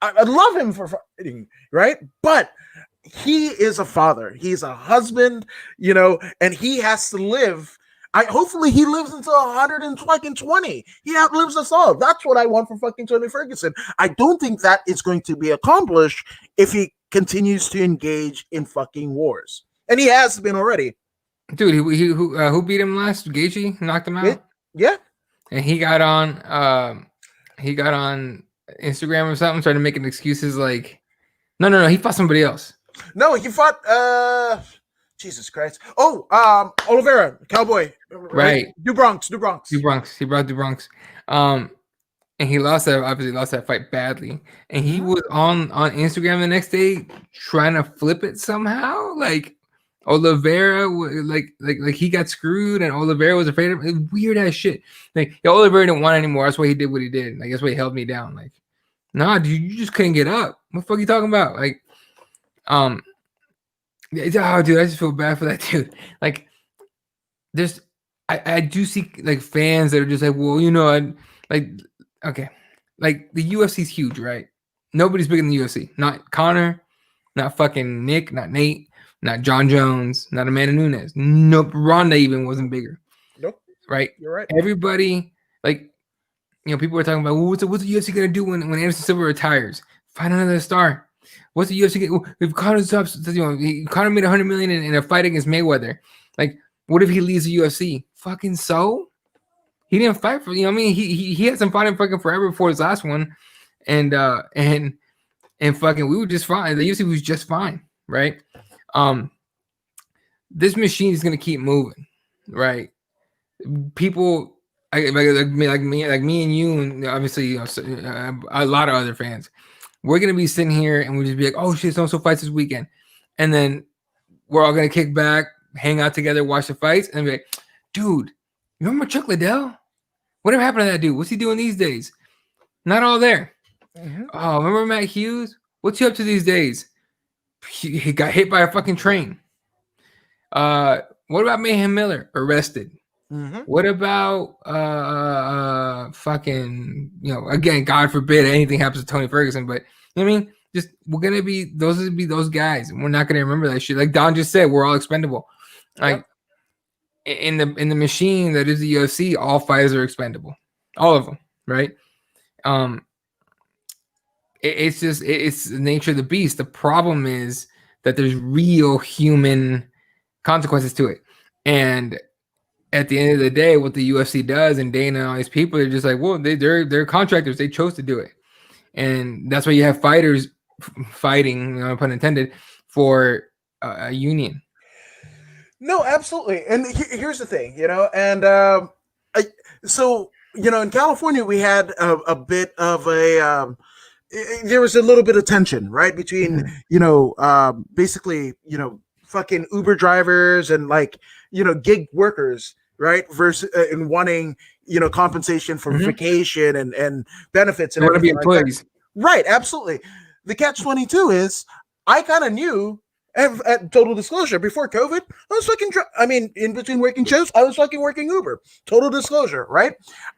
I love him for fighting, right? But he is a father. He's a husband, and he has to live. Hopefully he lives until 120. He outlives us all. That's what I want from fucking Tony Ferguson. I don't think that is going to be accomplished if he continues to engage in fucking wars, and he has been already. Dude, who beat him last? Gaethje knocked him out. Yeah, and he got on Instagram or something, started making excuses like, no, he fought somebody else. No, he fought Jesus Christ. Oh, Oliveira, Cowboy. Right. Do Bronx. He brought Du Bronx. And he obviously lost that fight badly. And he was on Instagram the next day trying to flip it somehow. Like Oliveira, like he got screwed and Oliveira was afraid of him. Weird ass shit. Like, Oliveira didn't want anymore. That's why he did what he did. Like, that's why he held me down. Like, nah, dude, you just couldn't get up. What the fuck are you talking about? Like, oh, dude, I just feel bad for that dude. Like, I do see like fans that are just like, well, okay. like the UFC's huge, right? Nobody's bigger than the UFC. Not Connor, not fucking Nick, not Nate, not John Jones, not Amanda Nunes. Nope, Ronda even wasn't bigger. Nope. Right? You're right. Everybody, like, wpeople were talking about, well, what's the UFC gonna do when Anderson Silva retires? Find another star. What's the UFC if Conor stops? Conor made $100 million in a fight against Mayweather. Like, what if he leaves the UFC? Fucking so. He didn't fight for he hasn't fought in fucking forever before his last one, and fucking we were just fine. The UFC was just fine, right? This machine is gonna keep moving, right? People like me and you, and obviously a lot of other fans. We're gonna be sitting here and we'll just be like, oh shit, so fights this weekend, and then we're all gonna kick back, hang out together, watch the fights, and be like, dude, you remember Chuck Liddell? Whatever happened to that dude? What's he doing these days? Not all there. Mm-hmm. Oh, remember Matt Hughes? What's he up to these days? He got hit by a fucking train. What about Mayhem Miller? Arrested. Mm-hmm. What about fucking, again, God forbid anything happens to Tony Ferguson, but you know what I mean? Just we're gonna be those guys, and we're not gonna remember that shit. Like Don just said, we're all expendable. Like in the machine that is the UFC, all fighters are expendable, all of them, right? It's the nature of the beast. The problem is that there's real human consequences to it, and at the end of the day, what the UFC does, and Dana and all these people are just like, well, they're contractors. They chose to do it, and that's why you have fighters fighting, no pun intended, for a union. No, absolutely. And here's the thing, and in California, we had a bit of there was a little bit of tension, right, between basically fucking Uber drivers and gig workers, right, versus and wanting compensation for vacation and benefits and everything like that. Right, absolutely. The catch-22 is I kind of knew. At total disclosure, before COVID, I was fucking. In between working shows, I was fucking working Uber. Total disclosure, right?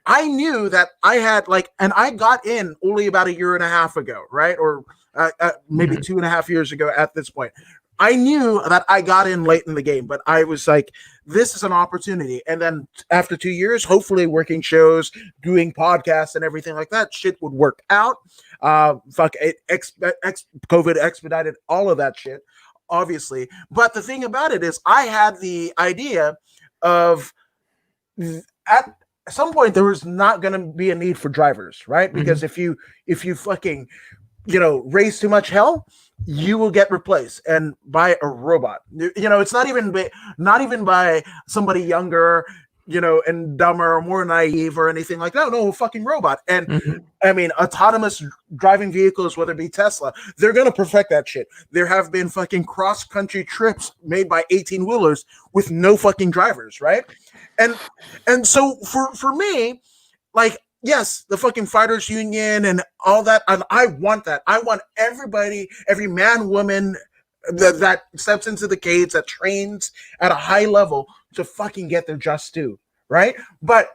I knew that I had and I got in only about a year and a half ago, right, or maybe 2.5 years ago at this point. I knew that I got in late in the game, but I was like, this is an opportunity. And then after 2 years, hopefully working shows, doing podcasts and everything like that, shit would work out. COVID expedited all of that shit. Obviously, but the thing about it is I had the idea of at some point there was not going to be a need for drivers, right? Because if you fucking raise too much hell, you will get replaced and by a robot. It's not even by somebody younger, and dumber or more naive or anything like that. No, a fucking robot. And autonomous driving vehicles, whether it be Tesla, they're going to perfect that shit. There have been fucking cross-country trips made by 18-wheelers with no fucking drivers, right? And so for me, yes, the fucking fighters union and all that, and I want that. I want everybody, every man, woman that steps into the cage, that trains at a high level to fucking get their just due, right? But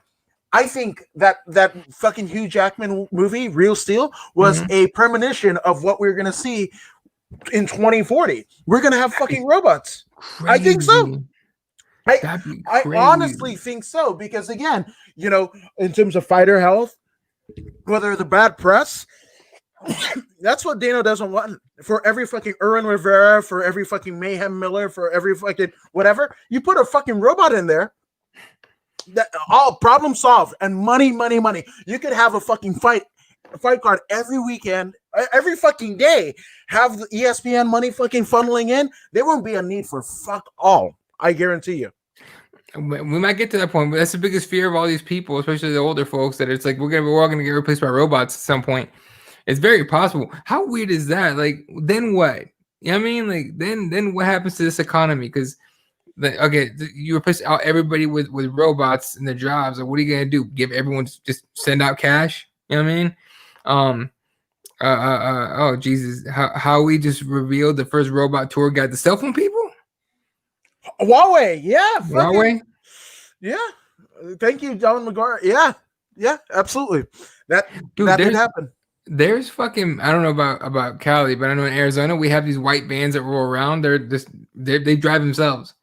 I think that fucking Hugh Jackman movie, Real Steel, was a premonition of what we're going to see in 2040. We're going to have fucking robots. Crazy. I think so. I honestly think so, because again, in terms of fighter health, whether the bad press, that's what Dana doesn't want. For every fucking Erwin Rivera, for every fucking Mayhem Miller, for every fucking whatever, you put a fucking robot in there, that all problem solved. And money. You could have a fucking fight card every weekend, every fucking day, have the ESPN money fucking funneling in. There won't be a need for fuck all. I guarantee you. We might get to that point, but that's the biggest fear of all these people, especially the older folks, that it's like we're all gonna get replaced by robots at some point. It's very possible. How weird is that? Then what? You know what I mean? Then what happens to this economy? Because you replace everybody with robots in their jobs. What are you gonna do? Give everyone just send out cash? You know what I mean? Oh Jesus! How we just revealed the first robot tour guide, the cell phone people? Huawei, yeah. Huawei? Yeah. Thank you, John McGuire. Yeah. Yeah, absolutely. That Dude, that did happen. there's fucking, I don't know about Cali, but I know in Arizona we have these white vans that roll around. They drive themselves,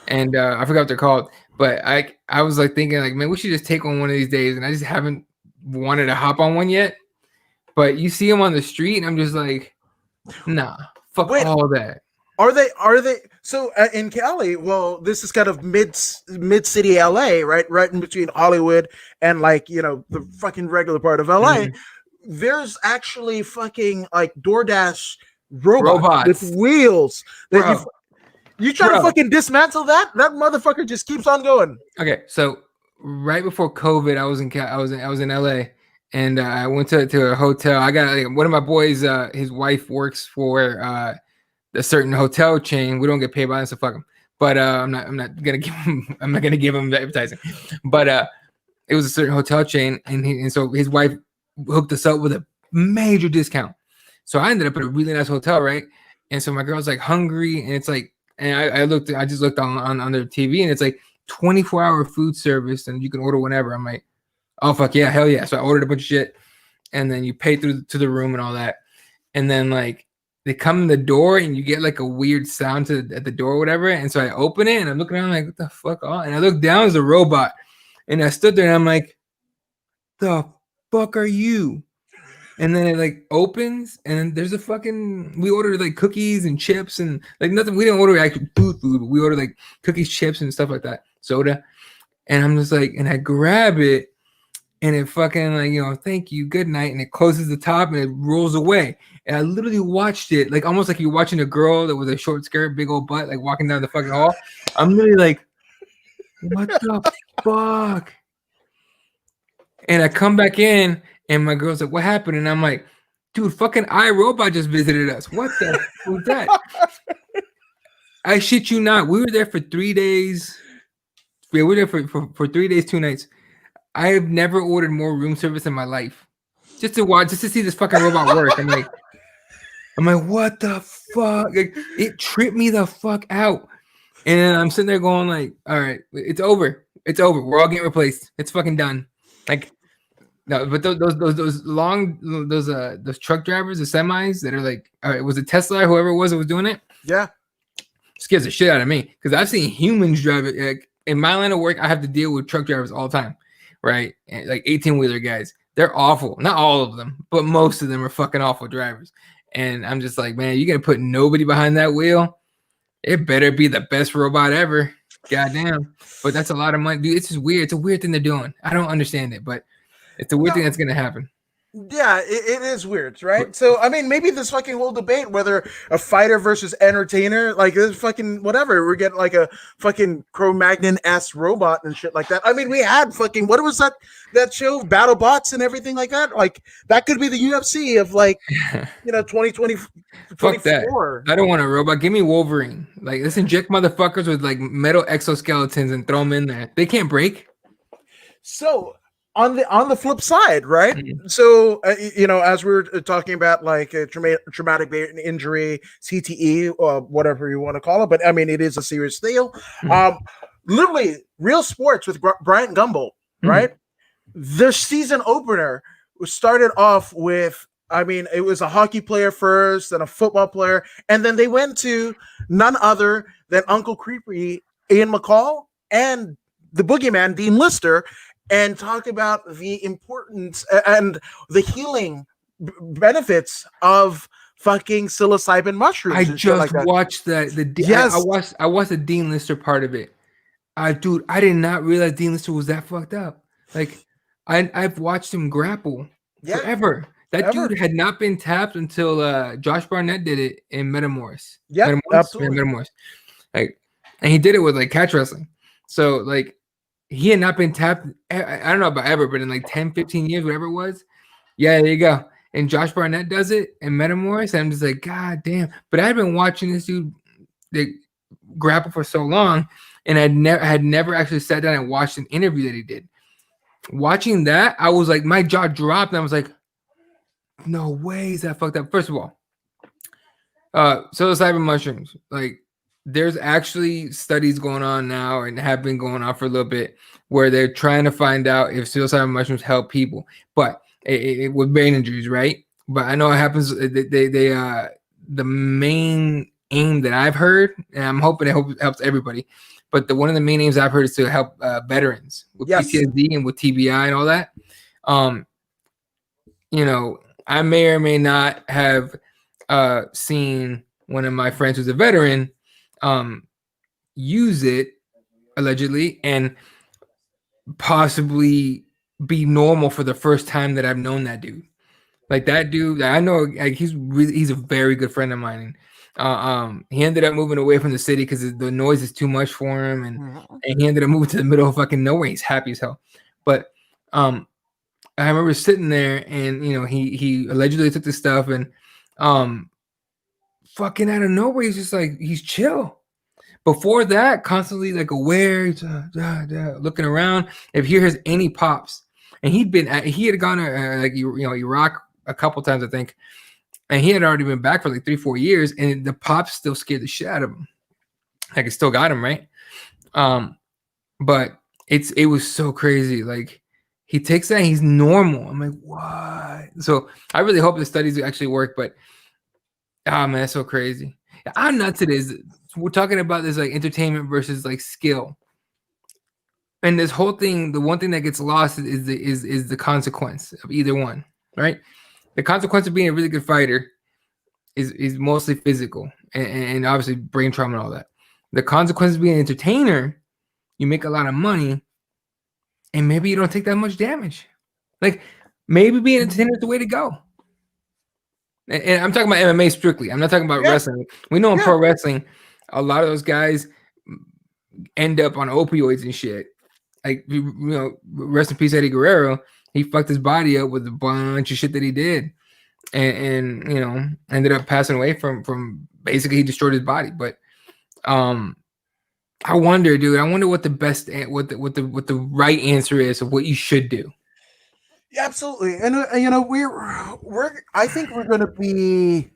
and I forgot what they're called. But I was like thinking like, man, we should just take on one of these days, and I just haven't wanted to hop on one yet. But you see them on the street, and I'm just like, nah, fuck Wait. all that. Are they so in Cali? Well, this is kind of mid city LA, right in between Hollywood and like the fucking regular part of LA. There's actually fucking like DoorDash robots with wheels that you try to fucking dismantle that motherfucker just keeps on going. Okay, so right before COVID, I was in LA, and I went to a hotel. I got one of my boys. His wife works for a certain hotel chain. We don't get paid by them, so fuck him. But I'm not gonna give him the advertising. But it was a certain hotel chain, and so his wife hooked us up with a major discount. So I ended up at a really nice hotel, right? And so my girl's like hungry, and it's like, and I just looked on their TV, and it's like 24-hour food service, and you can order whenever. I'm like, oh fuck yeah, hell yeah! So I ordered a bunch of shit, and then you pay through to the room and all that, and then like they come in the door, and you get like a weird sound at the door or whatever, and so I open it, and I'm looking around like, what the fuck? And I look down, there's a robot, and I stood there, and I'm like, the fuck are you? And then it like opens, and then there's a fucking. We ordered like cookies and chips and like nothing. We didn't order actual food. We ordered like cookies, chips, and stuff like that, soda. And I'm just like, and I grab it, and it fucking like thank you, good night, and it closes the top and it rolls away. And I literally watched it like almost like you're watching a girl that was a short skirt, big old butt, like walking down the fucking hall. I'm literally like, what the fuck? And I come back in. And my girl's like, what happened? And I'm like, dude, fucking iRobot just visited us. What the fuck was that? I shit you not. We were there for 3 days. Yeah, we were there for 3 days, 2 nights. I have never ordered more room service in my life. Just to see this fucking robot work. I'm like, what the fuck? Like, it tripped me the fuck out. And I'm sitting there going like, all right, it's over. It's over. We're all getting replaced. It's fucking done. Like, no, but those truck drivers, the semis that are like, was it Tesla or whoever it was that was doing it? Yeah, scares the shit out of me because I've seen humans drive it. Like, in my line of work, I have to deal with truck drivers all the time, right? And like 18-wheeler guys, they're awful. Not all of them, but most of them are fucking awful drivers. And I'm just like, man, you're gonna put nobody behind that wheel. It better be the best robot ever. Goddamn. But that's a lot of money, dude. It's just weird. It's a weird thing they're doing. I don't understand it, but it's a weird thing that's going to happen. Yeah, it is weird, right? So, I mean, maybe this fucking whole debate, whether a fighter versus entertainer, like this fucking whatever, we're getting like a fucking Cro-Magnon-esque robot and shit like that. I mean, we had fucking, what was that show, Battle Bots and everything like that? Like, that could be the UFC of like, 2020, Fuck that. I don't want a robot. Give me Wolverine. Like, let's inject motherfuckers with like metal exoskeletons and throw them in there. They can't break. So, on the flip side, right? Mm-hmm. So, as we were talking about like a traumatic injury, CTE, or whatever you want to call it, but I mean, it is a serious deal. Mm-hmm. Literally, Real Sports with Bryant Gumbel, right? Mm-hmm. Their season opener started off with, I mean, it was a hockey player first, then a football player, and then they went to none other than Uncle Creepy, Ian McCall, and the boogeyman, Dean Lister, and talk about the importance and the healing benefits of fucking psilocybin mushrooms. I just watched that. Yes, I watched the Dean Lister part of it. Dude, I did not realize Dean Lister was that fucked up. Like, I've watched him grapple forever. That dude had not been tapped until Josh Barnett did it in Metamorph. Yeah, absolutely. Metamorph. Like, and he did it with like catch wrestling. So like, he had not been tapped, I don't know about ever, but in like 10, 15 years, whatever it was. Yeah, there you go. And Josh Barnett does it in Metamorph. And I'm just like, God damn. But I've been watching this dude grapple for so long, and I had never actually sat down and watched an interview that he did. Watching that, I was like, my jaw dropped, and I was like, no way is that fucked up. First of all, psilocybin mushrooms, like, there's actually studies going on now and have been going on for a little bit where they're trying to find out if psilocybin mushrooms help people, but with brain injuries, right? But I know it happens. The main aim that I've heard, and I'm hoping it helps everybody, but one of the main aims I've heard is to help veterans with PTSD and with TBI and all that. You know, I may or may not have seen one of my friends who's a veteran use it allegedly and possibly be normal for the first time that I've known that dude. Like that dude, I know, like he's a very good friend of mine. And he ended up moving away from the city because the noise is too much for him, and he ended up moving to the middle of fucking nowhere. He's happy as hell. But I remember sitting there, and you know, he allegedly took this stuff, and fucking out of nowhere, he's just like, he's chill. Before that, constantly like aware, looking around. If he hears any pops, and he had gone to like Iraq a couple times, I think, and he had already been back for like 3-4 years, and the pops still scared the shit out of him. Like it still got him, right? But it was so crazy. Like he takes that, and he's normal. I'm like, what? So I really hope the studies actually work, but man, that's so crazy. I'm nuts to this. We're talking about this like entertainment versus like skill, and this whole thing. The one thing that gets lost is the consequence of either one, right? The consequence of being a really good fighter is mostly physical and obviously brain trauma and all that. The consequence of being an entertainer, you make a lot of money, and maybe you don't take that much damage. Like maybe being an entertainer is the way to go. And I'm talking about MMA strictly. I'm not talking about wrestling. We know in pro wrestling, a lot of those guys end up on opioids and shit. Like, you know, rest in peace, Eddie Guerrero. He fucked his body up with a bunch of shit that he did, and you know, ended up passing away from basically he destroyed his body. But I wonder, dude. I wonder what the best, what the right answer is of what you should do. Yeah, absolutely. And you know, I think we're going to be.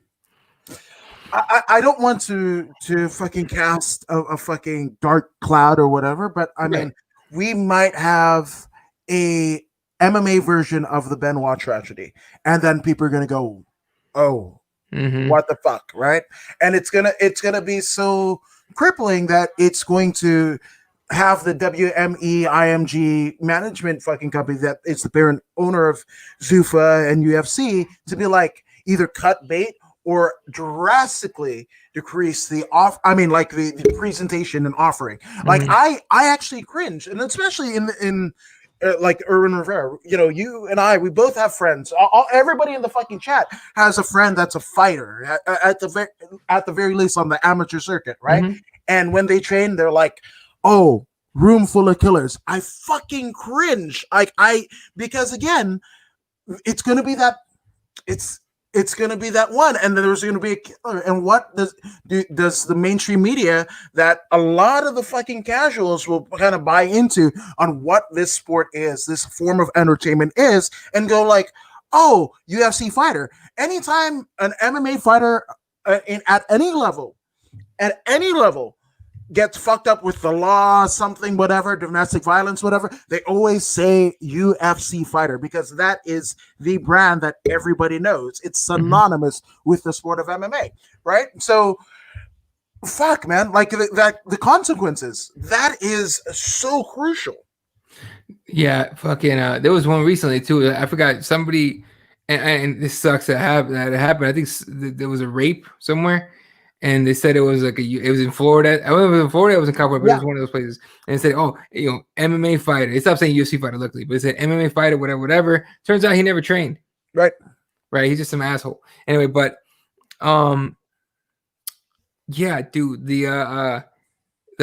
I don't want to fucking cast a fucking dark cloud or whatever, but I mean, we might have a MMA version of the Benoit tragedy, and then people are going to go, "Oh, what the fuck," right? And it's gonna be so crippling that it's going to have the WME IMG management fucking company that is the parent owner of Zuffa and UFC to be like either cut bait or drastically decrease the the presentation and offering. Like I actually cringe, and especially in like Erwin Rivera, you know, you and I, we both have friends. Everybody in the fucking chat has a friend that's a fighter at the very least on the amateur circuit, right? And when they train, they're like, "Oh, room full of killers." I fucking cringe. Because again, it's gonna be that it's gonna be that one, and there's gonna be a killer. And what does the mainstream media that a lot of the fucking casuals will kind of buy into on what this sport is, this form of entertainment is, and go like, "Oh, UFC fighter." Anytime an MMA fighter at any level gets fucked up with the law, something, whatever, domestic violence, whatever, they always say UFC fighter because that is the brand that everybody knows. It's synonymous with the sport of MMA, right? So, fuck, man, like the consequences, that is so crucial. Yeah, fucking. There was one recently too. I forgot somebody, and this sucks that it happened. I think there was a rape somewhere. And they said it was like it was in Florida. I don't know if it was in Florida, it was in California, but it was one of those places. And it said, "Oh, you know, MMA fighter." It stopped saying UFC fighter, luckily, but it said MMA fighter, whatever. Turns out he never trained. Right. He's just some asshole. Anyway, but yeah, dude, the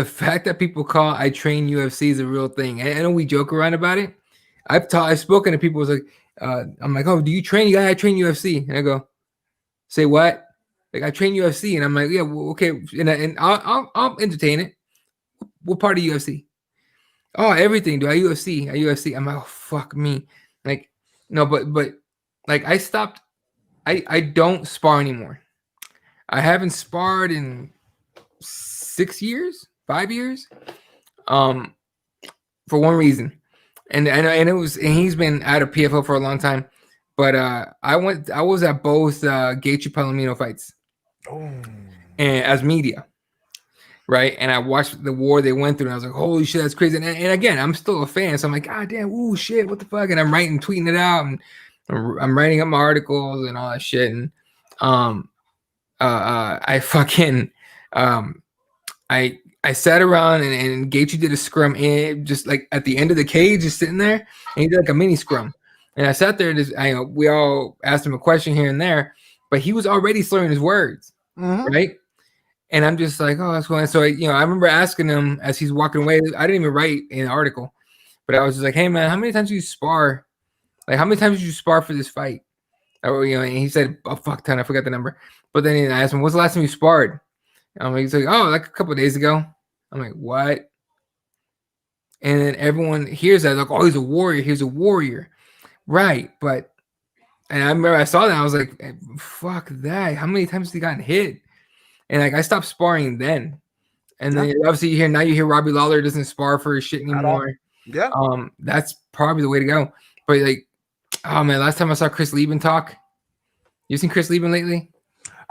fact that people call I train UFC is a real thing. I know we joke around about it. I've spoken to people who's like, I'm like, "Oh, do you train?" "Yeah, I train UFC." And I go, "Say what?" Like, "I train UFC," and I'm like, "Yeah, well, okay," and I'll entertain it. What part of UFC? "Oh, everything. Do I UFC? I UFC." I'm like, "Oh, fuck me." Like, no, but like I stopped. I don't spar anymore. I haven't sparred in 6 years, 5 years, for one reason, and he's been out of PFL for a long time, but I was at both Gaethje Palomino fights, and as media, right, and I watched the war they went through, and I was like, holy shit, that's crazy, and again, I'm still a fan, so I'm like, god damn, ooh shit, what the fuck, and I'm tweeting it out, and I'm writing up my articles and all that shit, and I fucking I sat around and Gaethje did a scrum just like at the end of the cage, just sitting there, and he did like a mini scrum. And I sat there and we all asked him a question here and there, but he was already slurring his words, right? And I'm just like, oh, that's going. So I remember asking him as he's walking away. I didn't even write an article, but I was just like, hey man, how many times do you spar? Like, how many times did you spar for this fight? Or, and he said a fuck ton. I forgot the number. But then I asked him, what's the last time you sparred? He's like, oh, like a couple of days ago. I'm like, what? And then everyone hears that, like, oh, he's a warrior. He's a warrior. Right. But, and I remember I saw that. I was like, fuck that. How many times has he gotten hit? And like, I stopped sparring then. And then obviously you hear Robbie Lawler doesn't spar for his shit anymore. Yeah. That's probably the way to go. But like, oh man, last time I saw Chris Lieben talk. You seen Chris Lieben lately?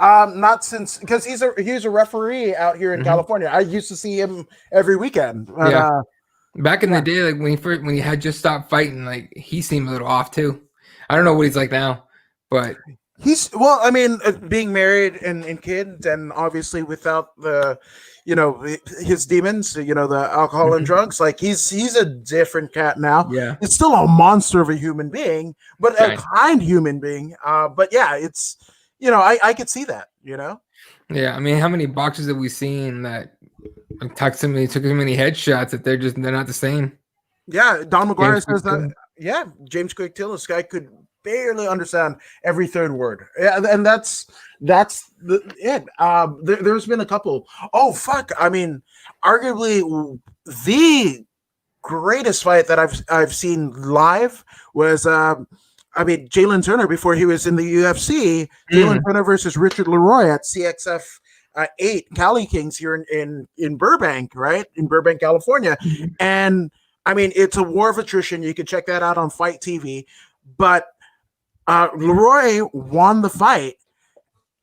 Not since, because he's a referee out here in California. I used to see him every weekend. But, back in the day, like when he had just stopped fighting, like he seemed a little off too. I don't know what he's like now, but he's being married and kids, and obviously without the, his demons, the alcohol and drugs. Like he's a different cat now. Yeah, it's still a monster of a human being, but a kind human being. But yeah, it's. I could see that, Yeah, I mean, how many boxers have we seen that took so many headshots that they're not the same? Yeah, Don McGuire says that. Yeah, James Quick Till, this guy could barely understand every third word. Yeah, and that's it. There's been a couple. Oh fuck! I mean, arguably the greatest fight that I've seen live was Jalen Turner before he was in the UFC. Jalen Turner versus Richard Leroy at CXF 8 Cali Kings here in Burbank, right? In Burbank, California. And I mean, it's a war of attrition. You can check that out on Fight TV. But Leroy won the fight.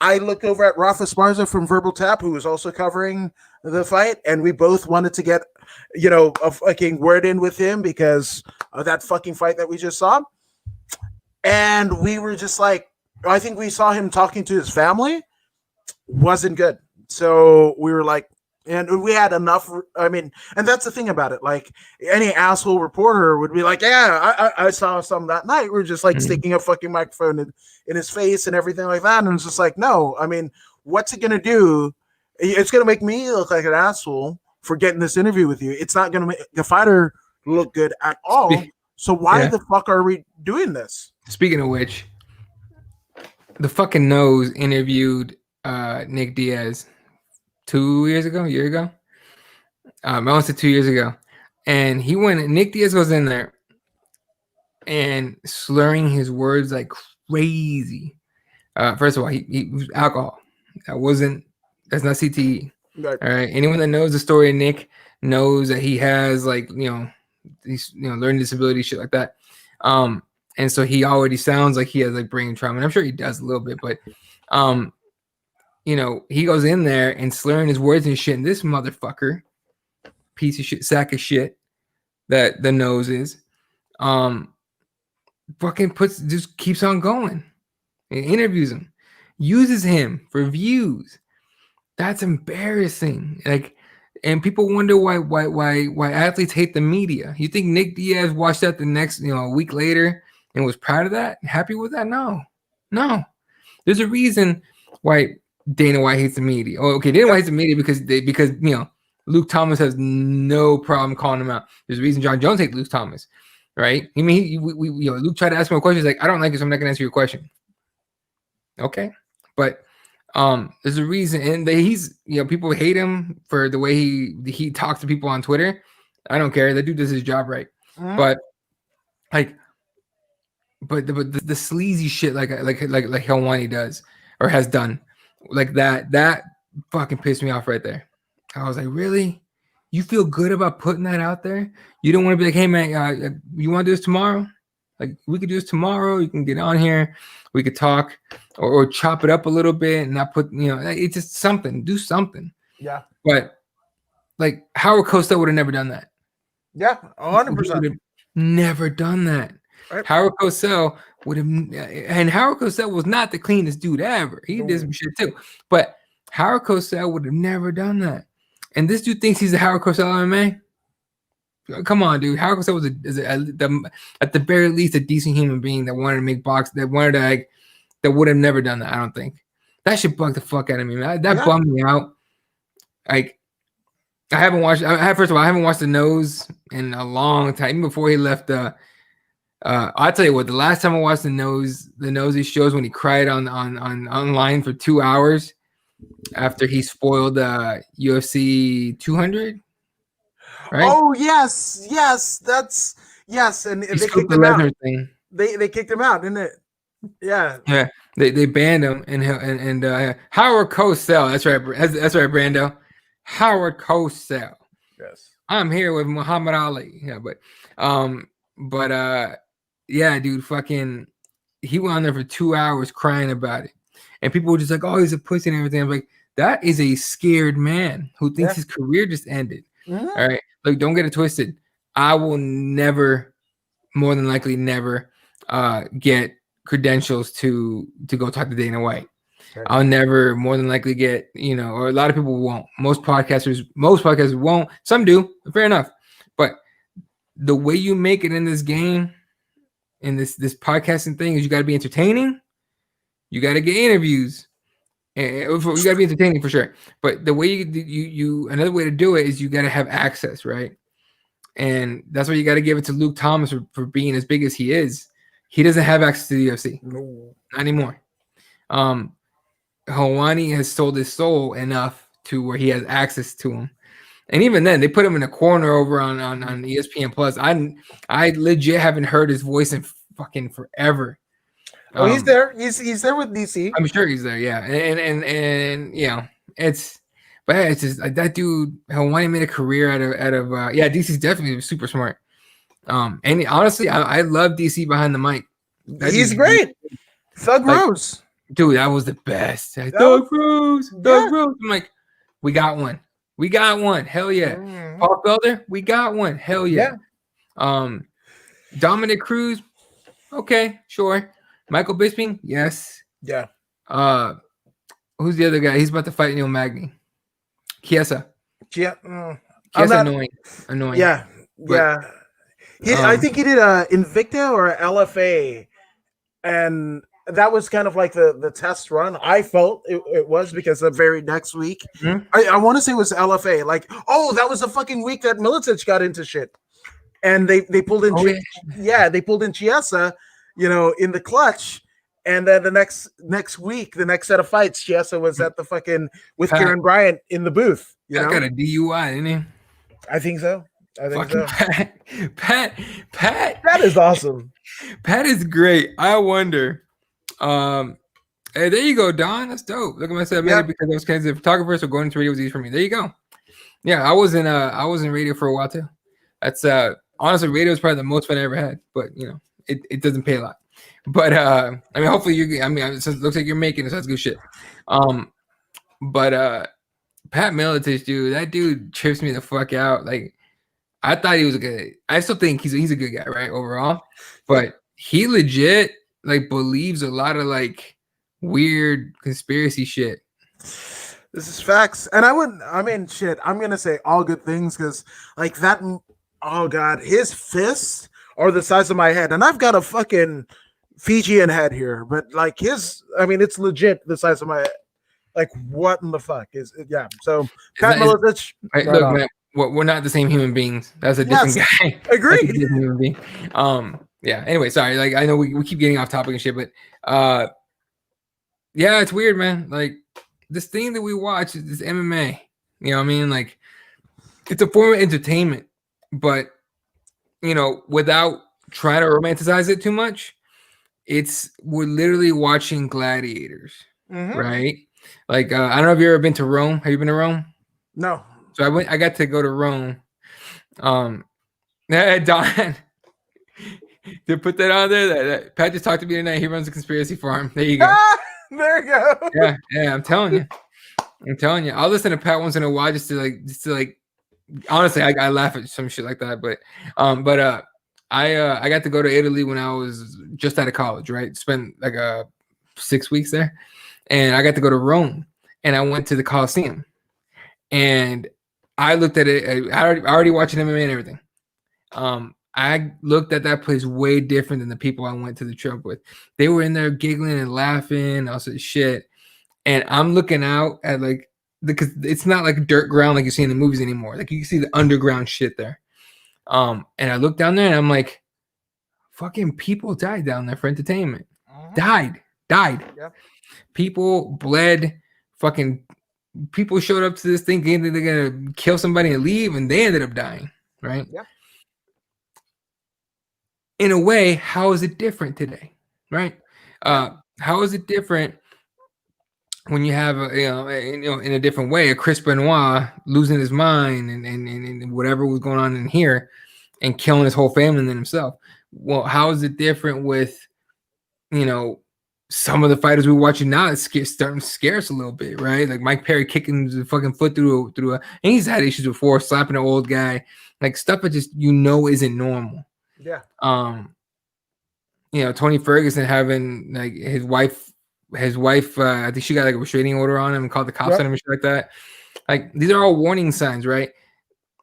I looked over at Rafa Esparza from Verbal Tap, who was also covering the fight, and we both wanted to get, a fucking word in with him because of that fucking fight that we just saw. And we were just like, I think we saw him talking to his family. Wasn't good. So we were like, and we had enough. I mean, and that's the thing about it. Like any asshole reporter would be like, yeah, I saw some that night. We're just like sticking a fucking microphone in his face and everything like that. And it's just like, no, I mean, what's it going to do? It's going to make me look like an asshole for getting this interview with you. It's not going to make the fighter look good at all. So why the fuck are we doing this? Speaking of which, the fucking Nose interviewed Nick Diaz 2 years ago, a year ago. I want to say 2 years ago. And Nick Diaz goes in there and slurring his words like crazy. First of all, he was alcohol. That's not CTE. Right. All right. Anyone that knows the story of Nick knows that he has he's learning disability, shit like that. And so he already sounds like he has like brain trauma. And I'm sure he does a little bit, but he goes in there and slurring his words and shit. And this motherfucker, piece of shit, sack of shit that the Nose is, fucking just keeps on going and interviews him, uses him for views. That's embarrassing. And people wonder why athletes hate the media. You think Nick Diaz watched that the next, a week later and was proud of that, happy with that? No. There's a reason why Dana White hates the media. Oh, okay, Dana White hates the media because Luke Thomas has no problem calling him out. There's a reason John Jones hates Luke Thomas, right? I mean, Luke tried to ask him a question. He's like, I don't like it, so I'm not gonna answer your question. Okay, but there's a reason, and he's people hate him for the way he talks to people on Twitter. I don't care. That dude does his job right, but the sleazy shit like Helwani does or has done, like that fucking pissed me off right there. I was like, really? You feel good about putting that out there? You don't want to be like, hey man, you want to do this tomorrow? Like, we could do this tomorrow. You can get on here. We could talk or chop it up a little bit and not put, it's just something. Do something. Yeah. But like Howard Cosell would have never done that. Yeah, 100%. Never done that. Right. Howard Cosell would have, and Howard Cosell was not the cleanest dude ever. He did some shit too. But Howard Cosell would have never done that. And this dude thinks he's a Howard Cosell MMA. Come on, dude. Howard Cosell was at the very least a decent human being that wanted to make box, that wanted to that would have never done that. I don't think that should bug the fuck out of me, man. That bummed me out. Like, first of all, I haven't watched The Nose in a long time. Even before he left the. I'll tell you what. The last time I watched The Nosey shows when he cried online for 2 hours after he spoiled UFC 200. Right? Oh yes, that's yes, and they kicked him out. They kicked him out, didn't it? Yeah. They banned him, and Howard Cosell. That's right, Brando. Howard Cosell. Yes. I'm here with Muhammad Ali. Yeah, yeah, dude, fucking, he went on there for 2 hours crying about it, and people were just like, "Oh, he's a pussy" and everything. I'm like, that is a scared man who thinks his career just ended. Mm-hmm. All right, look, don't get it twisted. I will never, more than likely, never get credentials to go talk to Dana White. Okay. I'll never, more than likely, get, or a lot of people won't. Most podcasters won't. Some do. Fair enough. But the way you make it in this game, in this podcasting thing, is you got to be entertaining. You got to get interviews. And you got to be entertaining for sure. But the way you another way to do it is you got to have access, right? And that's why you got to give it to Luke Thomas for being as big as he is. He doesn't have access to the UFC. No. Not anymore. Helwani has sold his soul enough to where he has access to him. And even then, they put him in a corner over on ESPN Plus. I legit haven't heard his voice in fucking forever. Oh, he's there. He's there with DC. I'm sure he's there. Yeah, and it's just like that dude. Helwani made a career out of DC's definitely super smart. And honestly, I love DC behind the mic. He's great. Thug Rose, dude, that was the best. Thug Rose. I'm like, we got one. Hell yeah. Mm-hmm. Paul Felder, we got one. Hell yeah. Dominic Cruz, okay, sure. Michael Bisping, yes. Yeah. Who's the other guy? He's about to fight Neil Magny. Chiesa. Yeah. Chiesa, annoying. Yeah. But, yeah. I think he did Invicta or LFA, and that was kind of like the test run. I felt it was, because the very next week, I want to say it was LFA. Like, that was the fucking week that Milicic got into shit, and they pulled in. They pulled in Chiesa, in the clutch, and then the next week, the next set of fights, Chiesa was at the fucking with Kieran Bryant in the booth. I got a DUI, didn't he? I think so. Pat. That is awesome. Pat is great. I wonder. Hey, there you go, Don. That's dope. Look at myself, man, because those kinds of photographers are going into radio was easy for me. There you go. Yeah, I was in radio for a while too. That's honestly, radio is probably the most fun I ever had, but it doesn't pay a lot. But hopefully it looks like you're making it, so that's good shit. But Pat Milicic, dude, that dude trips me the fuck out. Like, I thought he was I still think he's a good guy, right, overall. But he legit believes a lot of weird conspiracy shit. This is facts. And I'm gonna say all good things, because that, oh god, his fists are the size of my head, and I've got a fucking Fijian head here, but it's legit the size of my head. What in the fuck is it? Yeah. So Pat Milicic, look, man, we're not the same human beings. That's a different guy. Agreed. That's a different human being. Yeah. Anyway, sorry. I know we keep getting off topic and shit, but yeah, it's weird, man. This thing that we watch is this MMA. You know what I mean? It's a form of entertainment, but without trying to romanticize it too much, we're literally watching gladiators, right? I don't know if you've ever been to Rome. Have you been to Rome? No. So I got to go to Rome. Don, to put that on there, that Pat just talked to me tonight. He runs a conspiracy farm. There you go. There you go. Yeah, I'm telling you. I'll listen to Pat once in a while just to like. Honestly, I laugh at some shit like that, but I got to go to Italy when I was just out of college, right? Spent like 6 weeks there, and I got to go to Rome, and I went to the Colosseum, and I looked at it. I already watching MMA and everything. I looked at that place way different than the people I went to the trip with. They were in there giggling and laughing, all sorts of shit, and I'm looking out at like because it's not like dirt ground like you see in the movies anymore. Like you can see the underground shit there. And I looked down there and I'm like, fucking people died down there for entertainment. Died. Yep. People bled. Fucking people showed up to this thing thinking they're gonna kill somebody and leave, and they ended up dying. Right? Yep. In a way, how is it different today? Right? How is it different when you have in a different way, a Chris Benoit losing his mind and whatever was going on in here and killing his whole family and then himself? Well, how is it different with, some of the fighters we're watching now? It's starting to scare us a little bit, right? Like Mike Perry kicking his fucking foot through and he's had issues before, slapping an old guy, like stuff that just isn't normal. Yeah. Tony Ferguson having like his wife, I think she got like a restraining order on him and called the cops on him and shit like that. Like these are all warning signs, right?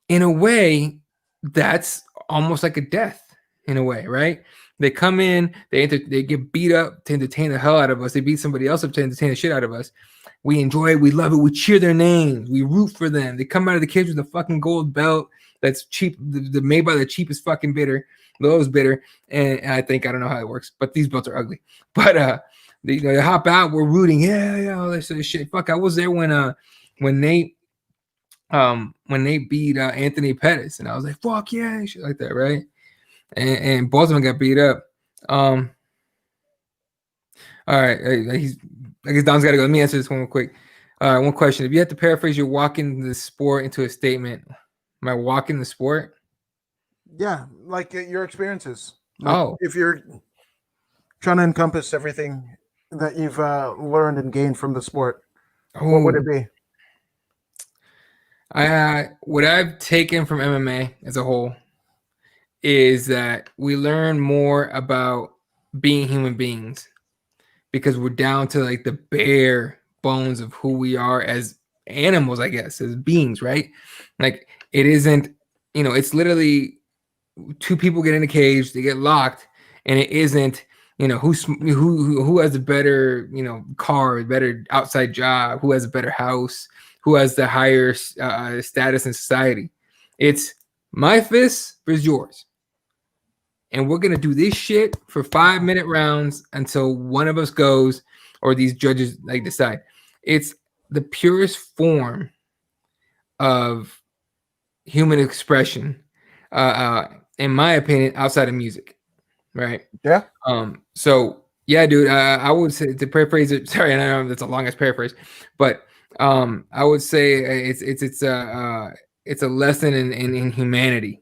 In a way, that's almost like a death. In a way, right? They come in, they get beat up to entertain the hell out of us. They beat somebody else up to entertain the shit out of us. We enjoy it, we love it, we cheer their names, we root for them. They come out of the cage with a fucking gold belt that's cheap, the made by the cheapest fucking bidder, lowest bidder. And I don't know how it works, but these belts are ugly. But they hop out, we're rooting, all that sort of shit. Fuck, I was there when Nate beat Anthony Pettis, and I was like, fuck yeah, shit like that, right? And both of them got beat up. All right, I guess Don's got to go. Let me answer this one real quick. One question: if you had to paraphrase your walking the sport into a statement, am I walking the sport? Yeah, like your experiences. Like if you're trying to encompass everything that you've learned and gained from the sport, what would it be? What I've taken from MMA as a whole is that we learn more about being human beings because we're down to like the bare bones of who we are as animals, I guess, as beings, right? Like it isn't, it's literally two people get in a cage, they get locked, and it isn't, who has a better, car, better outside job, who has a better house, who has the higher status in society. It's my fist versus yours. And we're going to do this shit for 5-minute rounds until one of us goes or these judges like decide. It's the purest form of human expression, in my opinion, outside of music. Right? Yeah. So, yeah, dude, I would say, to paraphrase it, sorry, I know that's a longest paraphrase, but I would say it's a lesson in humanity.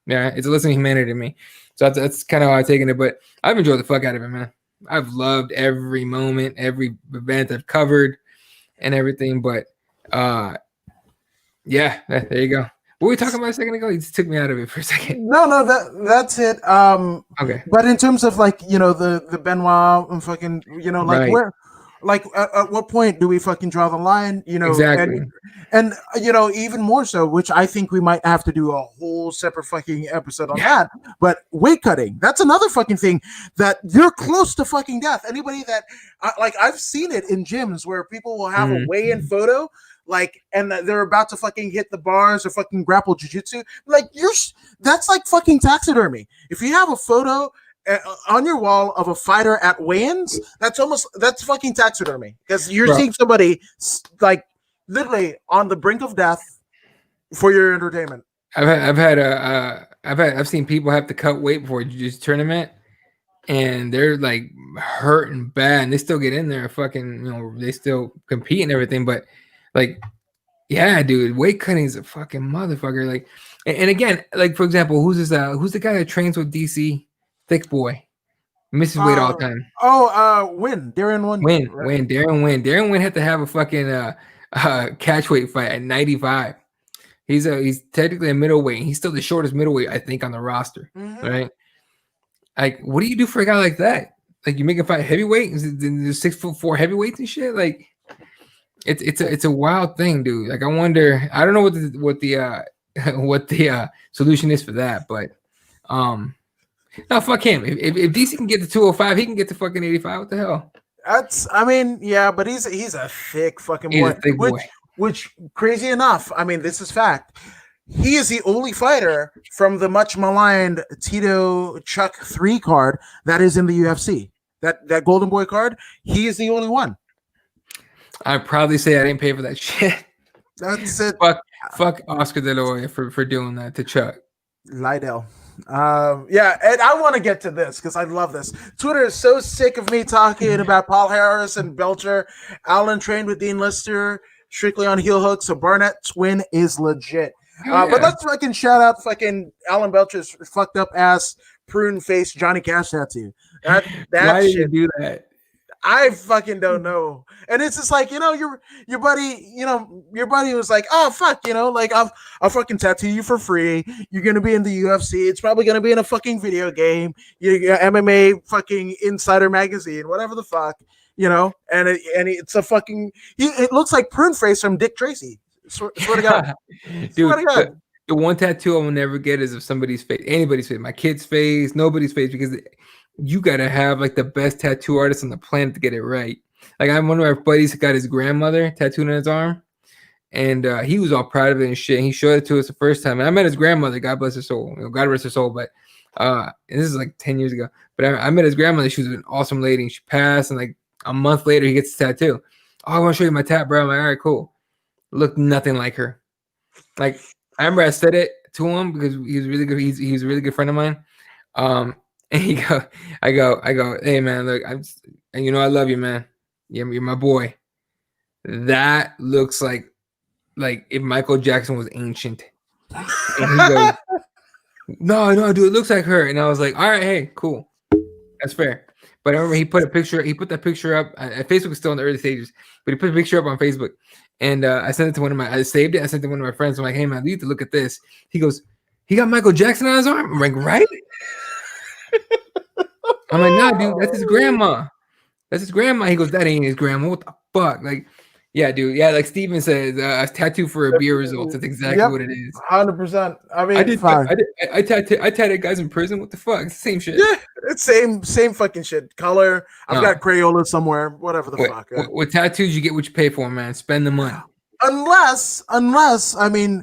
Yeah, it's a lesson in humanity to me. So that's kind of how I've taken it. But I've enjoyed the fuck out of it, man. I've loved every moment, every event I've covered, and everything. But yeah, there you go. What were we talking about a second ago? You just took me out of it for a second. No, that's it. Okay. But in terms of like the Benoit and fucking like Right. where. Like, at what point do we fucking draw the line? Exactly. And even more so, which I think we might have to do a whole separate fucking episode on that. But weight cutting, that's another fucking thing that you're close to fucking death. Anybody that, I've seen it in gyms where people will have a weigh-in photo, like, and they're about to fucking hit the bars or fucking grapple jiu-jitsu. Like, that's like fucking taxidermy. If you have a photo on your wall of a fighter at weigh-ins, that's fucking taxidermy, because you're seeing somebody like literally on the brink of death for your entertainment. I've seen people have to cut weight before a jiu-jitsu tournament, and they're like hurting bad, and they still get in there, fucking, they still compete and everything, but like Yeah, dude, weight cutting is a fucking motherfucker. Like, and again, like for example, who's the guy that trains with DC? Thick boy, misses weight all the time. Darren right? Darren Wynn had to have a fucking catch weight fight at 95. He's technically a middleweight. He's still the shortest middleweight, I think, on the roster. Mhm. Right? Like, what do you do for a guy like that? Like, you make him fight heavyweight? There's 6'4" heavyweights and shit. Like, it's a wild thing, dude. Like, I wonder. I don't know what the solution is for that, but no, fuck him. If DC can get to 205, he can get to fucking 85. What the hell? But he's a thick fucking He's boy. a thick boy. Which crazy enough, I mean, this is fact. He is the only fighter from the much maligned Tito Chuck 3 card that is in the UFC. That Golden Boy card, he is the only one. I'd probably say I didn't pay for that shit. That's it. Fuck Oscar De La Hoya for doing that to Chuck. Lydell. And I want to get to this because I love this. Twitter is so sick of me talking about Paul Harris and Belcher. Allen trained with Dean Lister strictly on heel hooks, so Barnett's win is legit. But let's fucking shout out fucking Alan Belcher's fucked up ass prune face Johnny Cash tattoo. That Why did you shit, do that? I fucking don't know. And it's just like, your buddy was like, oh fuck, like I'll fucking tattoo you for free. You're gonna be in the UFC. It's probably gonna be in a fucking video game. You MMA fucking Insider magazine, whatever the fuck, and it's a fucking. It looks like prune face from Dick Tracy. Swear to God, dude. Swear to God. The one tattoo I will never get is of somebody's face, anybody's face, my kid's face, nobody's face, because you gotta have like the best tattoo artist on the planet to get it right. Like, I'm one of my buddies got his grandmother tattooed on his arm, and he was all proud of it and shit. And he showed it to us the first time, and I met his grandmother. God bless her soul. God rest her soul. But and this is like 10 years ago. But I met his grandmother. She was an awesome lady. And she passed, and like a month later, he gets a tattoo. Oh, I want to show you my tat, bro. I'm like, all right, cool. Looked nothing like her. Like, I remember I said it to him because he was really good. He's a really good friend of mine. And I go, hey man, look, I love you, man. You're my boy. That looks like if Michael Jackson was ancient. And he goes, no, dude, it looks like her. And I was like, all right, hey, cool, that's fair. But I remember he put that picture up. Facebook is still in the early stages, but he put a picture up on Facebook, and I sent it to I saved it. I sent it to one of my friends. I'm like, hey man, you need to look at this. He goes, he got Michael Jackson on his arm. I'm like, right? I'm like, nah, dude, that's his grandma. That's his grandma. He goes, that ain't his grandma. What the fuck? Like, yeah, dude. Yeah, like Steven says, a tattoo for a beer results. That's exactly what it is. 100%. I mean, I tattooed guys in prison. What the fuck? It's the same shit. Yeah, it's same fucking shit. Color. I've got Crayola somewhere. Whatever the fuck. With tattoos, you get what you pay for, man. Spend the money. Unless, I mean,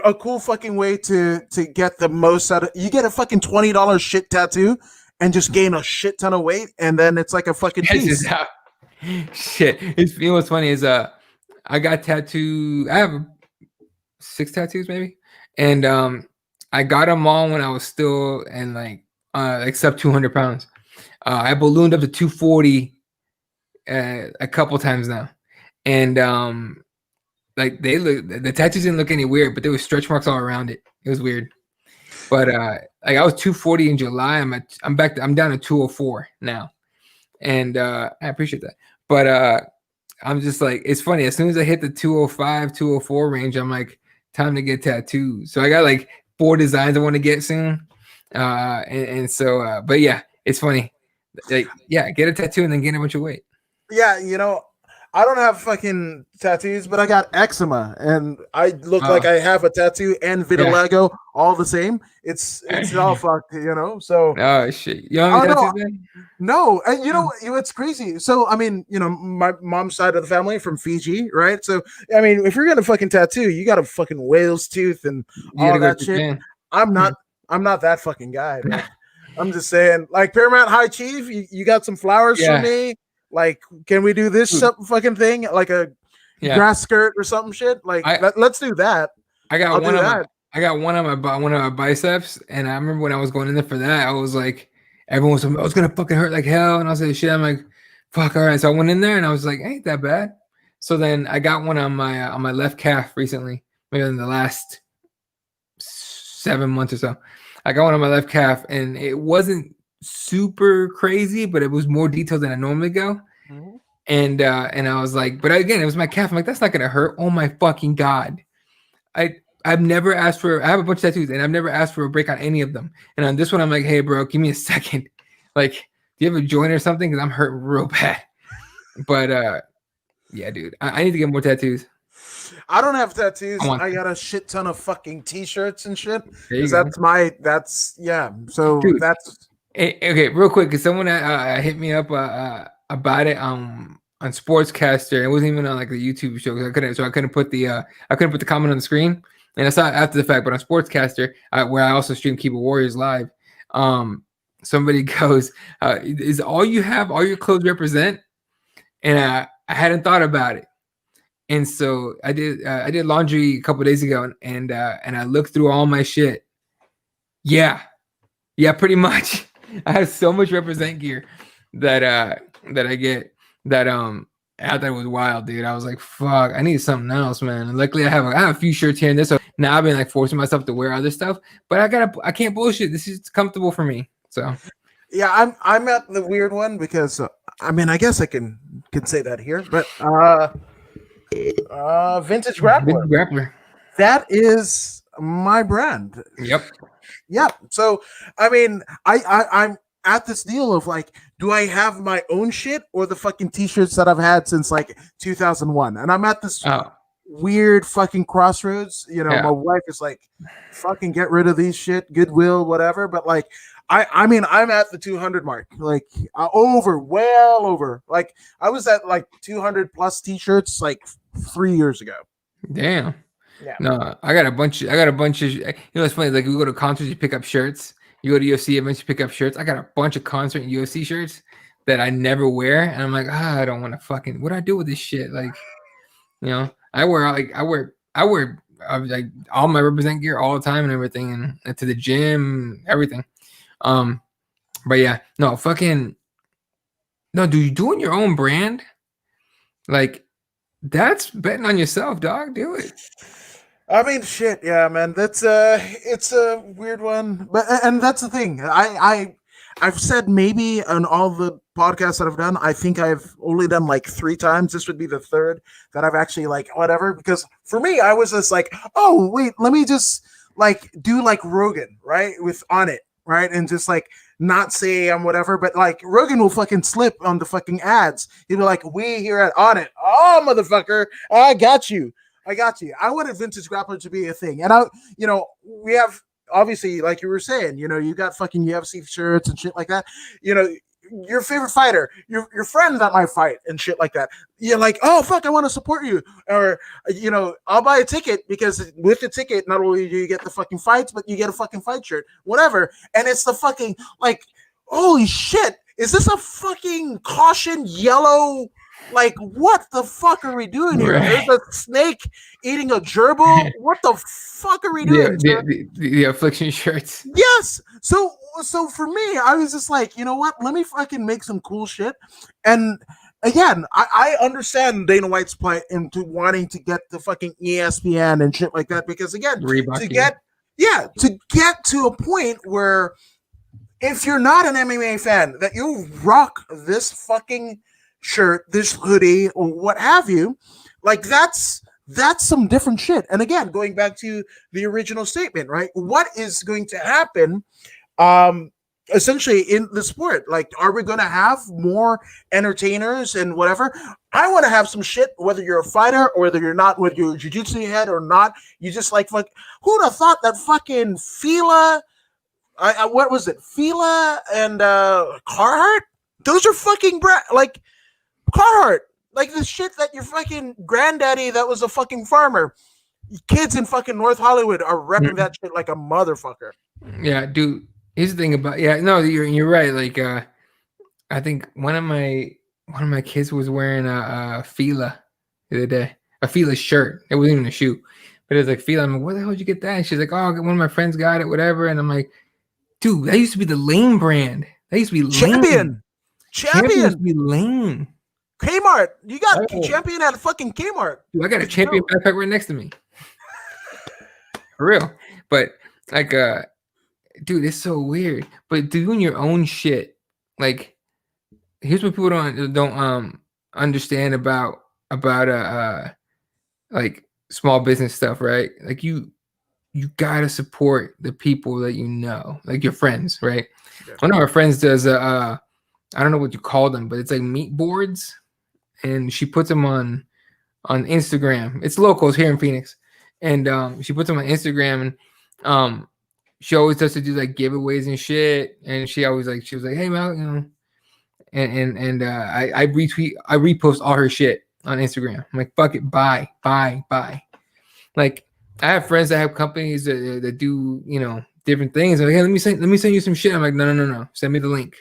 a cool fucking way to get the most out of, you get a fucking $20 shit tattoo and just gain a shit ton of weight, and then it's like a fucking piece. Shit. What's funny is I got tattooed. I have 6 tattoos maybe, and I got them all when I was still in except 200 pounds. I ballooned up to 240 a couple times now, and the tattoos didn't look any weird, but there was stretch marks all around it. It was weird. But I was 240 in July. I'm down to 204 now. And I appreciate that. But I'm just like, it's funny. As soon as I hit the 205, 204 range, I'm like, time to get tattoos. So I got like 4 designs I want to get soon. So but yeah, it's funny. Like, yeah, get a tattoo and then gain a bunch of weight. Yeah, I don't have fucking tattoos, but I got eczema, and I look like I have a tattoo and vitiligo all the same. It's all fucked, So oh shit, you don't have any tattoos, man? No, and it's crazy. So I mean, my mom's side of the family from Fiji, right? So I mean, if you're gonna fucking tattoo, you got a fucking whale's tooth and all that shit. Japan. I'm not that fucking guy, man. I'm just saying, like Paramount High Chief, you got some flowers for me. Like, can we do this fucking thing? Like a grass skirt or something shit? Like, let's do that. I got one on my biceps, and I remember when I was going in there for that, I was like, everyone was like, oh, it's gonna fucking hurt like hell, and I was like, shit. I'm like, fuck, all right. So I went in there, and I was like, ain't that bad. So then I got one on my left calf recently, maybe in the last 7 months or so. I got one on my left calf, and it wasn't super crazy, but it was more detailed than I normally go. Mhm. And I was like, but again, it was my calf. I'm like, that's not gonna hurt. Oh my fucking god! I've never asked for. I have a bunch of tattoos, and I've never asked for a break on any of them. And on this one, I'm like, hey, bro, give me a second. Like, do you have a joint or something? Because I'm hurt real bad. But yeah, dude, I need to get more tattoos. I don't have tattoos. I want I got a shit ton of fucking t-shirts and shit. There you 'Cause go. that's yeah. So Dude. that's Okay, real quick, because someone hit me up about it on Sportscaster. It wasn't even on like the YouTube show because I couldn't put the comment on the screen, and I saw it after the fact. But on Sportscaster, where I also stream Keyboard Warriors live, somebody goes, "Is all you have all your clothes represent?" And I hadn't thought about it, and so I did laundry a couple of days ago, and I looked through all my shit. Yeah, pretty much. I have so much represent gear that I get that I thought it was wild, dude. I was like, fuck, I need something else, man. And luckily I have a few shirts here and there. So now I've been like forcing myself to wear other stuff. But I can't bullshit. This is comfortable for me. So yeah. I'm at the weird one because I mean I guess I can say that here, but Vintage Grappler. Vintage Grappler. That is my brand. Yep. Yeah. So I mean, I'm at this deal of like, do I have my own shit or the fucking t-shirts that I've had since like 2001? And I'm at this weird fucking crossroads. You know, my wife is like, fucking get rid of these shit, Goodwill, whatever. But like, I mean, I'm at the 200 mark, like well over. Like I was at like 200 plus t-shirts like 3 years ago. Damn. Yeah. No, I got a bunch of, you know, it's funny. Like we go to concerts, you pick up shirts. You go to UFC events, you pick up shirts. I got a bunch of concert and UFC shirts that I never wear. And I'm like, I don't want to fucking, what do I do with this shit? Like, you know, I wear like all my represent gear all the time and everything, and to the gym, everything. But yeah, no, fucking, no, dude, you doing your own brand? Like, that's betting on yourself, dog. Do it. I mean, shit, yeah, man. That's it's a weird one, but and that's the thing. I've said maybe on all the podcasts that I've done, I think I've only done like 3 times. This would be the 3rd that I've actually like whatever. Because for me, I was just like, oh wait, let me just like do like Rogan, right, with on it, right, and just like not say I'm whatever, but like Rogan will fucking slip on the fucking ads. He'll be like, we here at On It, oh motherfucker, I got you. I wanted Vintage Grappler to be a thing. And you know, we have obviously, like you were saying, you know, you got fucking UFC shirts and shit like that. You know, your favorite fighter, your friend that might fight and shit like that. You're like, oh fuck, I want to support you. Or, you know, I'll buy a ticket because with the ticket, not only do you get the fucking fights, but you get a fucking fight shirt, whatever. And it's the fucking like, holy shit, is this a fucking caution yellow? Like, what the fuck are we doing here? Right. There's a snake eating a gerbil. What the fuck are we doing? The affliction shirts. Yes. So for me, I was just like, you know what? Let me fucking make some cool shit. And again, I understand Dana White's plight into wanting to get the fucking ESPN and shit like that because again, to get to a point where if you're not an MMA fan, that you rock this fucking shirt, this hoodie, or what have you, like that's some different shit. And again, going back to the original statement, right? What is going to happen essentially in the sport? Like, are we going to have more entertainers and whatever? I want to have some shit, whether you're a fighter or whether you're not, whether you're a jiu-jitsu head or not. You just like who'd have thought that fucking Fila, what was it? Fila and Carhartt? Those are fucking like Carhartt, like the shit that your fucking granddaddy that was a fucking farmer. Kids in fucking North Hollywood are repping that shit like a motherfucker. Yeah, dude. Here's the thing about you're right. Like I think one of my kids was wearing a Fila the other day, a Fila shirt. It wasn't even a shoe, but it was like Fila. I'm like, where the hell did you get that? And she's like, oh, one of my friends got it, whatever. And I'm like, dude, that used to be the lame brand. That used to be Champion. Champion used to be lame. Kmart. You got Oh. champion at fucking Kmart. Dude, I got a champion backpack right next to me. For real. But like dude, it's so weird. But doing your own shit, like here's what people don't understand about like small business stuff, right? Like you gotta support the people that you know, like your friends, right? Yeah. One of our friends does I don't know what you call them, but it's like meat boards, and she puts them on Instagram. It's locals here in Phoenix, and she puts them on Instagram, and she always does to do like giveaways and shit. And she was like, hey Mal, you know, and I repost all her shit on Instagram. I'm like, fuck it, buy. Like I have friends that have companies that do, you know, different things. I'm like, hey, let me send you some shit. I'm like, no, send me the link.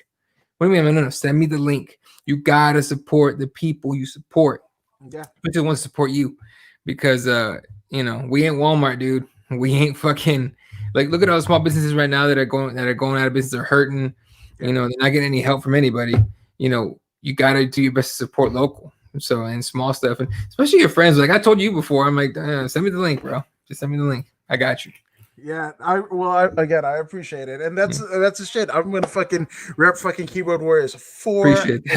What do you mean? I'm like, no, send me the link. You gotta support the people you support. Yeah, which just wants to support you, because you know, we ain't Walmart, dude. We ain't fucking like, look at all the small businesses right now that are going out of business, are hurting. Yeah. You know, they're not getting any help from anybody. You know, you gotta do your best to support local. So, and small stuff, and especially your friends. Like I told you before, I'm like, send me the link, bro. Just send me the link. I got you. Yeah, I appreciate it, and that's the shit. I'm gonna fucking rep fucking Keyboard Warriors for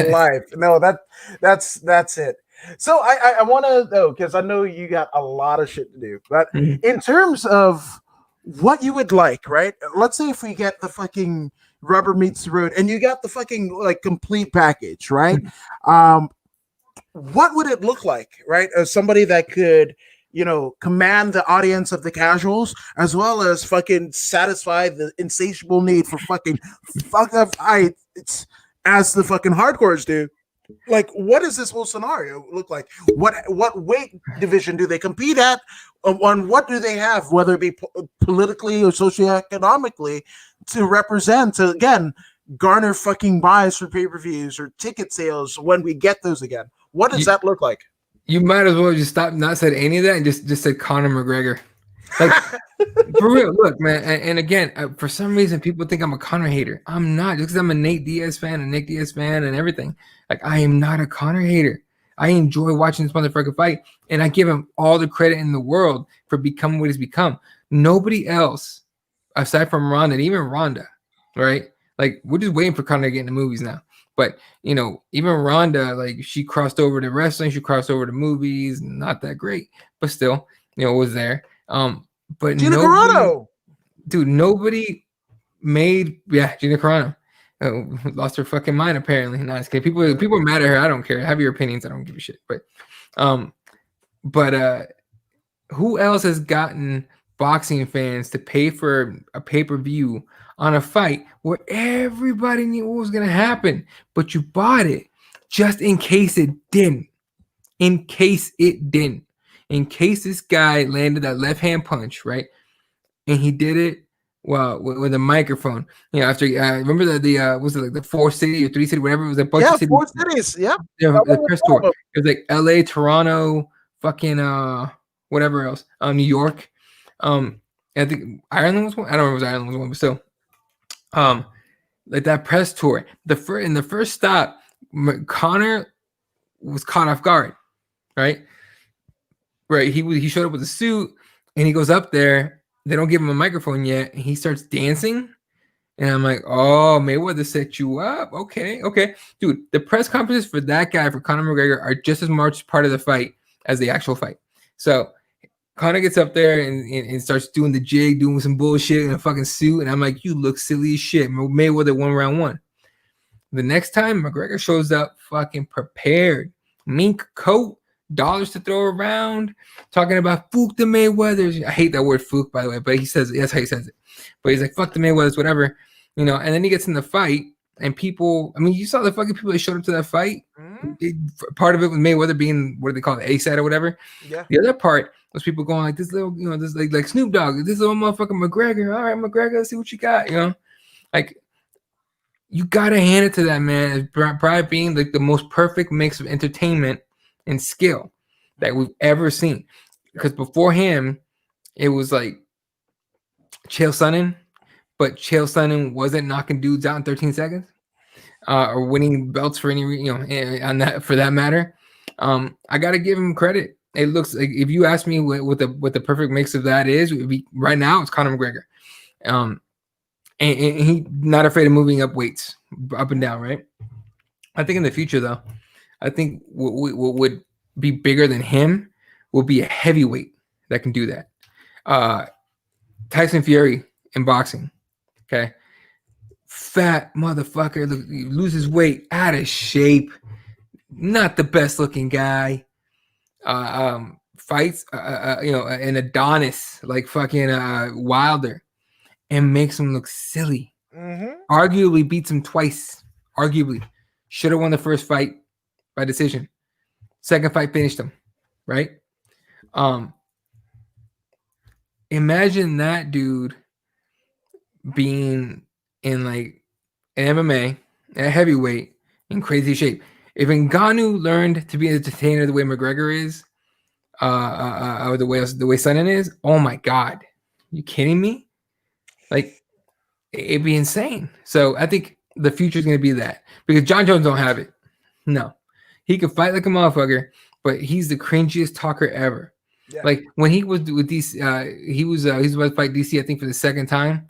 life. No, that's it. So I want to though, because I know you got a lot of shit to do, but in terms of what you would like, right? Let's say if we get the fucking rubber meets the road, and you got the fucking like complete package, right? What would it look like, right? As somebody that could, you know, command the audience of the casuals, as well as fucking satisfy the insatiable need for fucking fuck up fights as the fucking hardcores do. Like, what does this whole scenario look like? What weight division do they compete at? On what do they have, whether it be politically or socioeconomically, to represent, to again garner fucking buys for pay-per-views or ticket sales when we get those again? What does that look like? You might as well just stop, not said any of that, and just said Conor McGregor. Like, for real, look, man. And again, for some reason, people think I'm a Conor hater. I'm not, just because I'm a Nate Diaz fan and Nick Diaz fan and everything. Like, I am not a Conor hater. I enjoy watching this motherfucker fight, and I give him all the credit in the world for becoming what he's become. Nobody else, aside from Ronda, and even Ronda, right? Like, we're just waiting for Conor to get in the movies now. But, you know, even Ronda, like, she crossed over to wrestling, she crossed over to movies, not that great, but still, you know, was there. But Gina Carano, dude, nobody made, Gina Carano lost her fucking mind apparently. No, it's kidding. People are mad at her. I don't care. Have your opinions. I don't give a shit. But who else has gotten boxing fans to pay for a pay-per-view on a fight where everybody knew what was going to happen, but you bought it just in case it didn't? In case this guy landed that left-hand punch, right? And he did it with a microphone. You know, after remember the was it like the 4 city or 3 city, whatever it was, a bunch of cities. 4 cities. Yeah. The press tour. It was like LA, Toronto, fucking whatever else. New York. I think Ireland was one. I don't remember if Ireland was one, but still. Like that press tour. In the first stop, Conor was caught off guard, right? Right. He showed up with a suit, and he goes up there. They don't give him a microphone yet, and he starts dancing. And I'm like, oh, Mayweather set you up. Okay. Dude, the press conferences for that guy, for Conor McGregor, are just as much part of the fight as the actual fight. So Conor gets up there and starts doing the jig, doing some bullshit in a fucking suit. And I'm like, you look silly as shit. Mayweather won round 1. The next time, McGregor shows up fucking prepared. Mink coat, dollars to throw around, talking about fuck the Mayweathers. I hate that word fuck, by the way, but he says that's how he says it. But he's like, fuck the Mayweathers, whatever, you know. And then he gets in the fight, and people, I mean, you saw the fucking people that showed up to that fight. Part of it was Mayweather being, what do they call it, A-side or whatever. Yeah. The other part was people going like, this little, you know, this like Snoop Dogg, this little motherfucking McGregor. All right, McGregor, let's see what you got, you know. Like, you gotta hand it to that man as probably being like the most perfect mix of entertainment and skill that we've ever seen. Because before him, it was like Chael Sonnen, but Chael Sonnen wasn't knocking dudes out in 13 seconds. or winning belts for any, on that for that matter. I got to give him credit. It looks like, if you ask me what the perfect mix of that is, it would be, right now it's Conor McGregor. And he not afraid of moving up weights, up and down, right? I think in the future, though, I think what would be bigger than him will be a heavyweight that can do that. Tyson Fury in boxing, okay? Fat motherfucker, loses weight, out of shape, not the best looking guy. Fights, an Adonis like fucking Wilder, and makes him look silly. Arguably beats him twice. Arguably should have won the first fight by decision. Second fight finished him, right? Imagine that dude being in like an MMA, a heavyweight, in crazy shape. If Ngannou learned to be an entertainer the way McGregor is, or the way Sonnen is, oh my god, you kidding me? Like, it'd be insane. So I think the future is going to be that, because John Jones don't have it. No, he can fight like a motherfucker, but he's the cringiest talker ever. Yeah. Like when he was with DC, he was about to fight DC, I think, for the second time,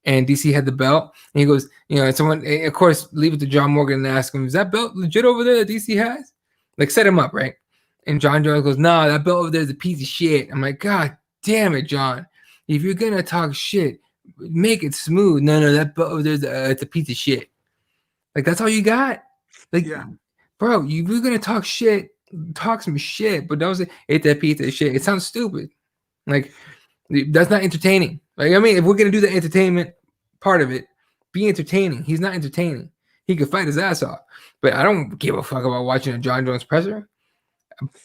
and DC had the belt, and he goes, someone, of course, leave it to John Morgan and ask him, is that belt legit over there that DC has? Like, set him up, right? And John Jones goes, nah, that belt over there is a piece of shit. I'm like, God damn it, John. If you're gonna talk shit, make it smooth. No, that belt over there, it's a piece of shit. Like, that's all you got? Like, yeah. Bro, you're gonna talk shit, talk some shit, but don't say it's that piece of shit. It sounds stupid. Like, that's not entertaining. Like, I mean, if we're gonna do the entertainment part of it, be entertaining. He's not entertaining. He could fight his ass off, but I don't give a fuck about watching a John Jones presser.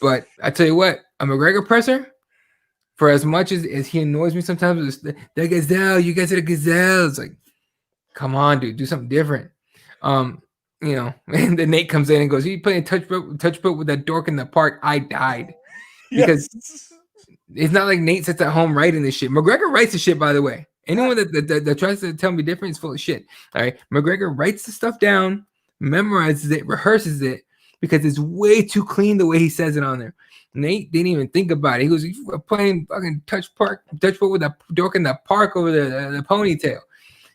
But I tell you what, a McGregor presser, for as much as he annoys me sometimes, the gazelle, you guys are the gazelles. Like, come on, dude, do something different. And then Nate comes in and goes, "You playing touch boat with that dork in the park?" I died because it's not like Nate sits at home writing this shit. McGregor writes the shit, by the way. Anyone that tries to tell me different is full of shit. All right, McGregor writes the stuff down, memorizes it, rehearses it, because it's way too clean the way he says it on there. Nate didn't even think about it. He goes, "You playing fucking touch boat with that dork in the park over there, the ponytail."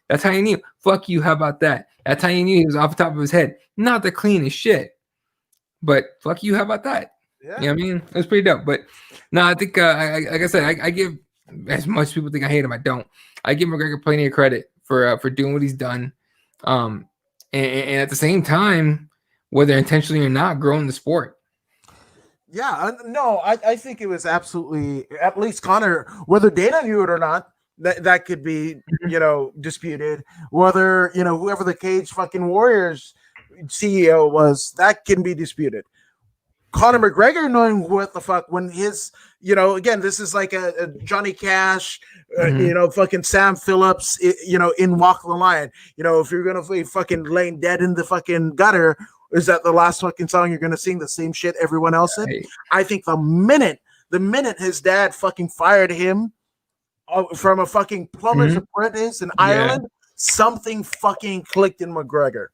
That's how you knew. Fuck you. How about that? That's how you knew he was off the top of his head. Not the cleanest shit, but fuck you. How about that? Yeah. You know what I mean? That's pretty dope. But no, I think, like I said, I give, as much people think I hate him, I don't. I give McGregor plenty of credit for doing what he's done. And at the same time, whether intentionally or not, growing the sport. Yeah, no, I think it was absolutely, at least Conor, whether Dana knew it or not, that could be, disputed. Whether, whoever the Cage fucking Warriors CEO was, that can be disputed. Conor McGregor knowing what the fuck, when his, again, this is like a Johnny Cash, fucking Sam Phillips, in Walk the Line. If you're going to be fucking laying dead in the fucking gutter, is that the last fucking song you're going to sing the same shit everyone else did? Right. I think the minute his dad fucking fired him from a fucking plumber's apprentice in Ireland, something fucking clicked in McGregor.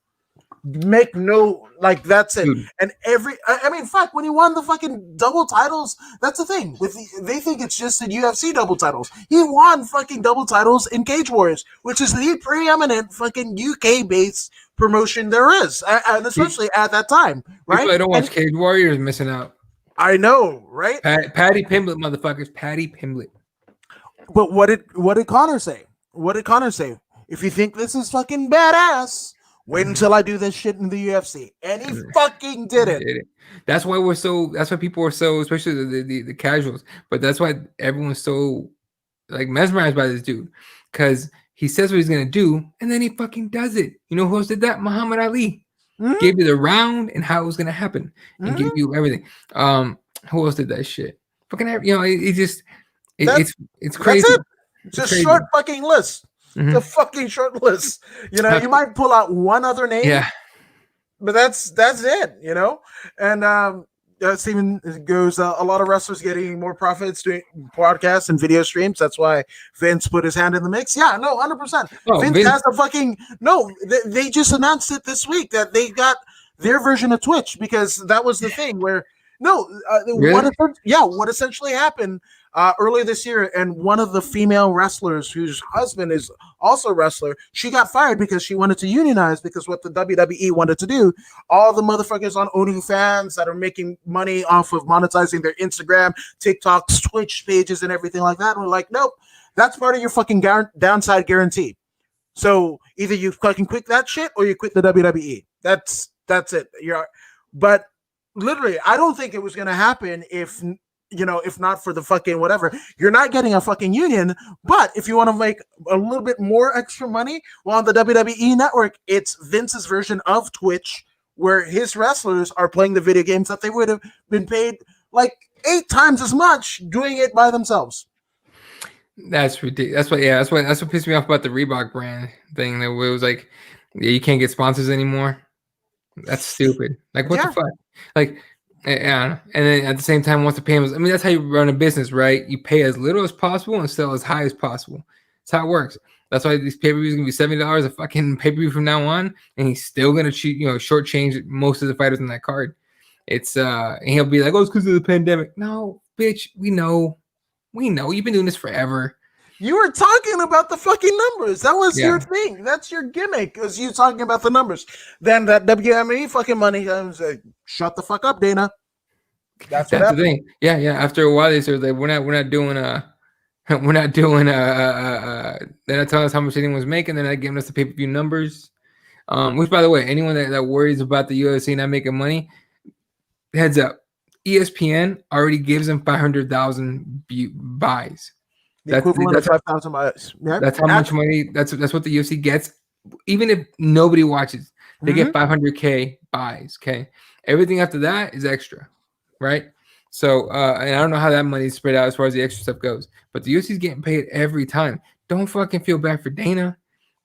Make no, like, that's it. Dude. And fuck, when he won the fucking double titles, that's the thing. They think it's just the UFC double titles. He won fucking double titles in Cage Warriors, which is the preeminent fucking UK-based promotion there is, and especially at that time, right? People that don't watch Cage Warriors missing out. I know, right? Patty Pimblett, motherfuckers. Patty Pimblett. But what did Conor say? What did Conor say? If you think this is fucking badass, wait until I do this shit in the UFC. And he fucking did it. That's why people are so, especially the casuals, but that's why everyone's so like mesmerized by this dude, because he says what he's gonna do, and then he fucking does it. You know who else did that? Muhammad Ali. Gave you the round and how it was gonna happen, and gave you everything. Who else did that shit? Fucking, it's crazy. That's it. It's a short fucking list. It's a fucking short list. You might pull out one other name. Yeah. But that's it, And Steven goes, a lot of wrestlers getting more profits doing podcasts and video streams. That's why Vince put his hand in the mix. Yeah, no, 100%. Oh, Vince has a fucking no. They just announced it this week that they got their version of Twitch, because that was the thing where Really? what essentially happened earlier this year, and one of the female wrestlers whose husband is also a wrestler, she got fired because she wanted to unionize, because what the WWE wanted to do, all the motherfuckers on OnlyFans that are making money off of monetizing their Instagram, TikToks, Twitch pages, and everything like that, were like, nope, that's part of your fucking downside guarantee. So either you fucking quit that shit or you quit the WWE. That's it. But literally, I don't think it was going to happen if not for the fucking whatever. You're not getting a fucking union, but if you want to make a little bit more extra money, well, on the WWE network, it's Vince's version of Twitch, where his wrestlers are playing the video games that they would have been paid like 8 times as much doing it by themselves. That's ridiculous. That's what pissed me off about the Reebok brand thing. That it was like, yeah, you can't get sponsors anymore. That's stupid. Like, what the fuck? Like, yeah. And then at the same time, wants to pay them. I mean, that's how you run a business, right? You pay as little as possible and sell as high as possible. That's how it works. That's why these pay-per-views gonna be $70 a fucking pay-per-view from now on, and he's still gonna shortchange most of the fighters on that card. It's and he'll be like, oh, it's because of the pandemic. No, bitch, we know. You've been doing this forever. You were talking about the fucking numbers. That was your thing. That's your gimmick, was you talking about the numbers. Then that WME fucking money comes. Shut the fuck up, Dana. That's the thing. Yeah. After a while, they said like, we're not doing they're not telling us how much anyone's making. They're not giving us the pay-per-view numbers. Which, by the way, anyone that worries about the UFC not making money, heads up. ESPN already gives them 500,000 buys. That's equivalent of 5,000 buys. Yep. That's how much money. That's what the UFC gets. Even if nobody watches, they get 500K buys. Okay, everything after that is extra, right? So, and I don't know how that money is spread out as far as the extra stuff goes, but the UFC is getting paid every time. Don't fucking feel bad for Dana.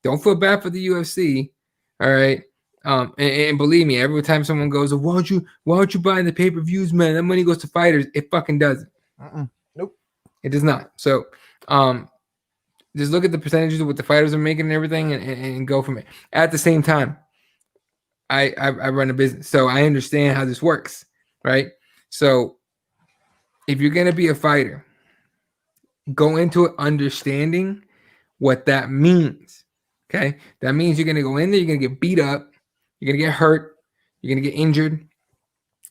Don't feel bad for the UFC. All right. And believe me, every time someone goes, why don't you buy the pay-per-views, man? That money goes to fighters. It fucking doesn't. Nope. It does not. So, just look at the percentages of what the fighters are making and everything, and go from it. At the same time, I run a business, so I understand how this works, right? So, if you're gonna be a fighter, go into it understanding what that means. Okay, that means you're gonna go in there, you're gonna get beat up. You're going to get hurt. You're going to get injured.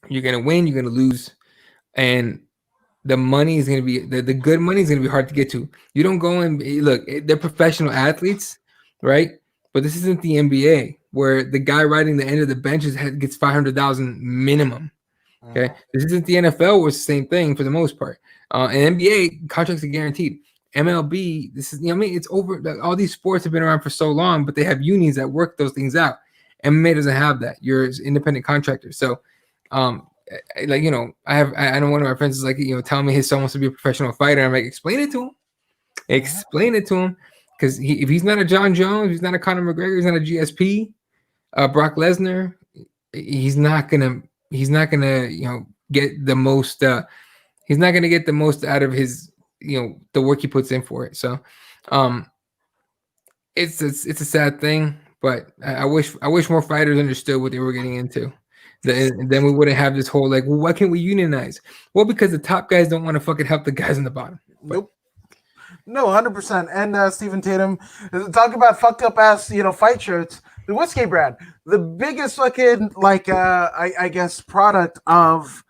You're going to win. You're going to lose. And the money is going to be, the good money is going to be hard to get to. You don't go and look, they're professional athletes, right? But this isn't the NBA where the guy riding the end of the benches gets 500,000 minimum. Okay. This isn't the NFL where it's the same thing for the most part. And NBA contracts are guaranteed. MLB, this is, it's over. All these sports have been around for so long, but they have unions that work those things out. MMA doesn't have that. You're an independent contractor. So, I know one of my friends is like, telling me his son wants to be a professional fighter. I'm like, explain it to him. Because if he's not a John Jones, he's not a Conor McGregor, he's not a GSP, Brock Lesnar, he's not gonna get the most. He's not gonna get the most out of his the work he puts in for it. So, it's a sad thing. But I wish more fighters understood what they were getting into. Then we wouldn't have this whole like, well, why can't we unionize? Well, because the top guys don't want to fucking help the guys in the bottom. Nope. No, 100%. And Stephen Tatum, talk about fucked up ass, fight shirts. The whiskey brand, the biggest fucking I guess product of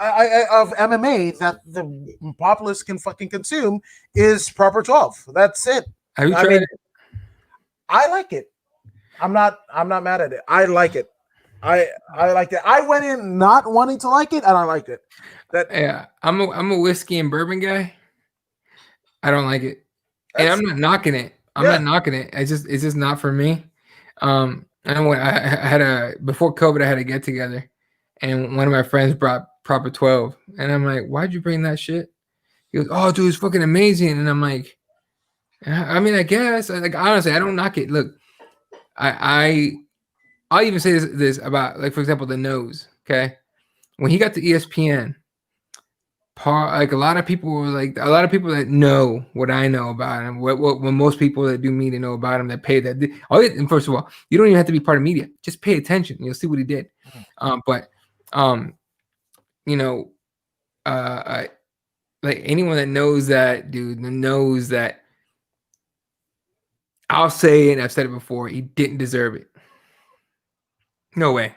MMA that the populace can fucking consume is Proper 12. That's it. Have you tried it? I like it. I'm not mad at it. I like it. I liked it. I went in not wanting to like it, and I liked it. I'm a whiskey and bourbon guy. I don't like it, and I'm not knocking it. Not knocking it. It's just not for me. I had before COVID, I had a get together, and one of my friends brought Proper 12, and I'm like, why'd you bring that shit? He goes, oh, dude, it's fucking amazing, and I'm like, I mean, I guess, honestly, I don't knock it. Look, I'll even say this about, for example, the nose. Okay, when he got to ESPN, like a lot of people that know what I know about him, what most people that do media know about him, that pay that. And first of all, you don't even have to be part of media. Just pay attention. You'll see what he did. Like anyone that knows that dude knows that. I'll say it, and I've said it before, he didn't deserve it. No way.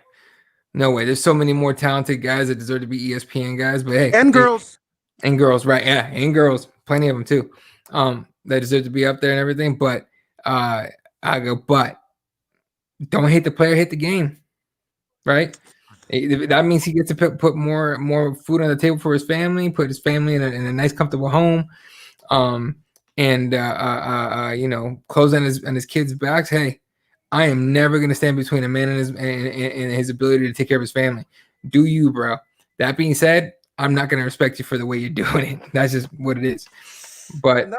There's so many more talented guys that deserve to be ESPN guys, but hey. And girls. And girls, right. Yeah, and girls. Plenty of them too. That deserve to be up there and everything. But but don't hate the player, hate the game. Right? That means he gets to put more food on the table for his family, put his family in a nice, comfortable home. Close on his kids' backs. Hey, I am never gonna stand between a man and his ability to take care of his family. Do you, bro? That being said, I'm not gonna respect you for the way you're doing it. That's just what it is. But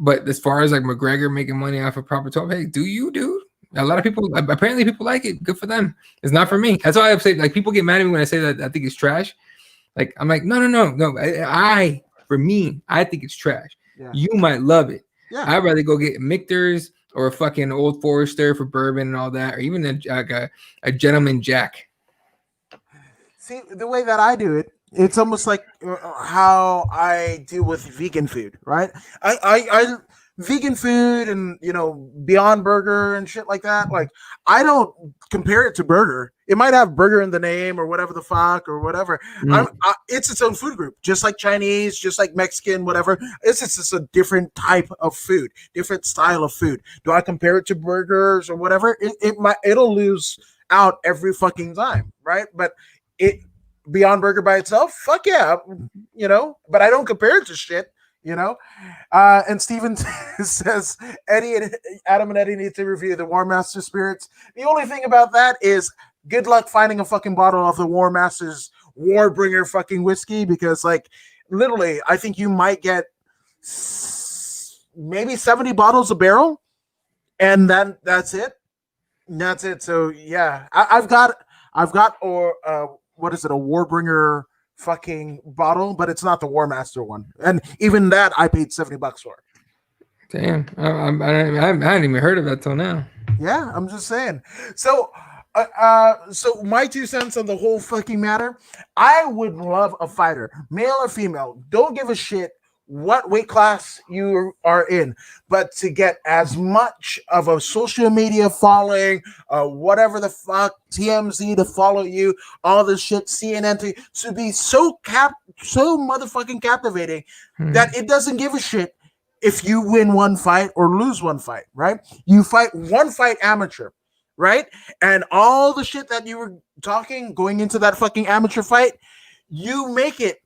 but as far as like McGregor making money off of Proper 12, hey, do you, dude? A lot of people apparently like it. Good for them. It's not for me. That's why I say, like, people get mad at me when I say that I think it's trash. Like, I'm like, no. For me, I think it's trash. Yeah. You might love it. Yeah. I'd rather go get Michter's or a fucking Old Forester for bourbon and all that, or even a Gentleman Jack. See, the way that I do it, it's almost like how I deal with vegan food, right? I vegan food and, Beyond Burger and shit like that. Like, I don't compare it to burger. It might have burger in the name or whatever the fuck or whatever. It's its own food group, just like Chinese, just like Mexican, whatever. It's just a different type of food, different style of food. Do I compare it to burgers or whatever? It'll lose out every fucking time, right? But Beyond Burger by itself, fuck yeah, but I don't compare it to shit. And Steven says Adam and Eddie need to review the War Master spirits. The only thing about that is good luck finding a fucking bottle of the War Master's Warbringer fucking whiskey, because, like, literally, I think you might get maybe 70 bottles a barrel, and then that's it. So yeah, I've got what is it, a Warbringer fucking bottle, but it's not the War Master one, and even that I paid $70 for. Damn, I hadn't even heard of that till now. Yeah, I'm just saying. So my 2 cents on the whole fucking matter. I would love a fighter, male or female. Don't give a shit what weight class you are in, but to get as much of a social media following, whatever the fuck, TMZ to follow you, all this shit, CNN to be so motherfucking captivating that it doesn't give a shit if you win one fight or lose one fight, right? You fight one fight amateur, right? And all the shit that you were talking going into that fucking amateur fight, you make it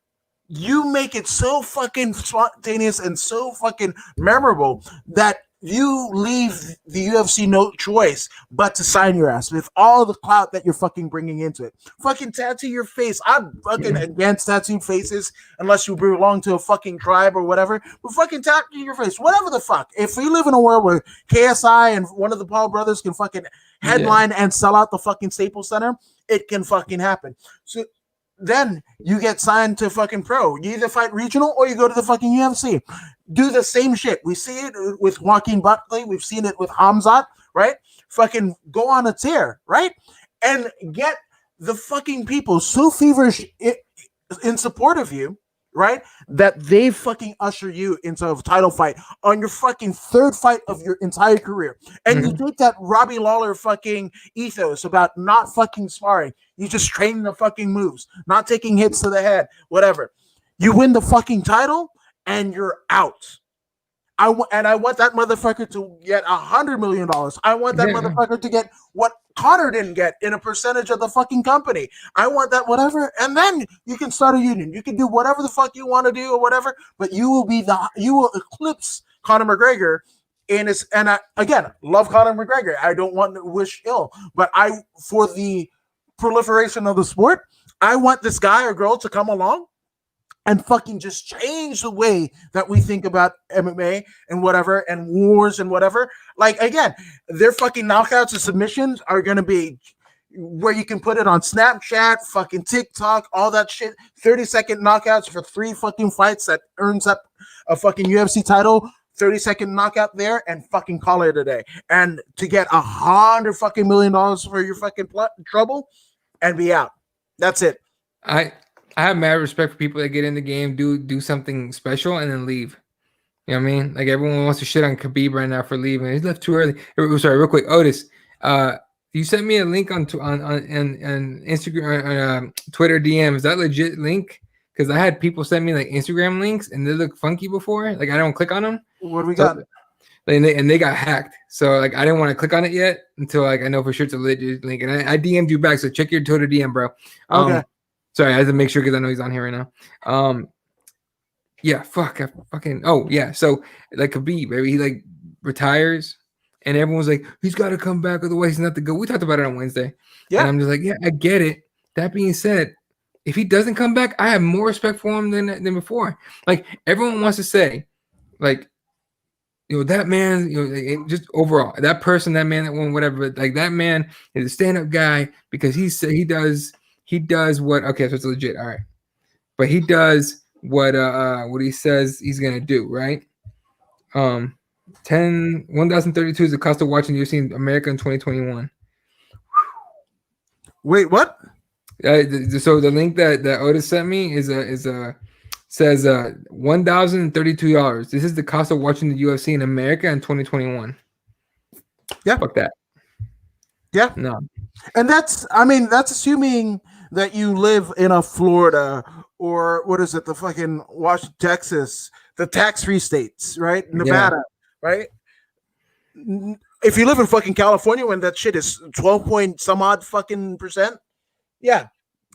so fucking spontaneous and so fucking memorable that you leave the UFC no choice but to sign your ass with all the clout that you're fucking bringing into it. Fucking tattoo your face. I'm fucking against tattooed faces unless you belong to a fucking tribe or whatever. But fucking tattoo your face. Whatever the fuck. If we live in a world where KSI and one of the Paul brothers can fucking headline and sell out the fucking Staples Center, it can fucking happen. So then you get signed to fucking pro. You either fight regional or you go to the fucking UFC. Do the same shit. We see it with Joaquin Buckley. We've seen it with Hamzat, right? Fucking go on a tear, right? And get the fucking people so feverish in support of you, right? That they fucking usher you into a title fight on your fucking 3rd fight of your entire career. And you take that Robbie Lawler fucking ethos about not fucking sparring. You just training the fucking moves, not taking hits to the head, whatever. You win the fucking title and you're out. I want that motherfucker to get $100 million. I want that motherfucker to get what Conor didn't get in a percentage of the fucking company. I want that whatever, and then you can start a union. You can do whatever the fuck you want to do or whatever, but you will eclipse Conor McGregor in his. And I, again, love Conor McGregor. I don't want to wish ill, but for the proliferation of the sport, I want this guy or girl to come along and fucking just change the way that we think about MMA and whatever, and wars and whatever. Like, again, their fucking knockouts and submissions are going to be where you can put it on Snapchat, fucking TikTok, all that shit. 30-second knockouts for 3 fucking fights that earns up a fucking UFC title. 30-second knockout there and fucking call it a day. And to get $100 fucking million for your fucking trouble and be out. That's it. I have mad respect for people that get in the game, do something special, and then leave. You know what I mean? Like everyone wants to shit on Khabib right now for leaving. He left too early. Sorry, real quick, Otis. You sent me a link on Instagram, Twitter DM. Is that legit link? Because I had people send me like Instagram links and they look funky before. Like I don't click on them. What do we got? And they got hacked. So like I didn't want to click on it yet until like I know for sure it's a legit link. And I DM'd you back. So check your Twitter DM, bro. Okay. Sorry, I had to make sure because I know he's on here right now. Yeah, fuck. Oh yeah. So like Khabib, baby, he like retires. And everyone's like, he's got to come back, otherwise he's not the go. We talked about it on Wednesday. Yeah. And I'm just like, yeah, I get it. That being said, if he doesn't come back, I have more respect for him than before. Like everyone wants to say, like, you know, that man, you know, just overall, that person, that man that won, whatever. Like that man is a stand-up guy because he does what. Okay, so it's legit. All right, but he does what he says he's gonna do, right? 1,032 is the cost of watching UFC in America in 2021. Wait, what? So the link that Otis sent me says $1,032. This is the cost of watching the UFC in America in 2021. Yeah, fuck that. Yeah, no, and that's assuming that you live in a Florida or what is it, the fucking Washington, Texas, the tax-free states, right? Nevada. Yeah. Right? If you live in fucking California when that shit is 12 point some odd fucking percent, yeah,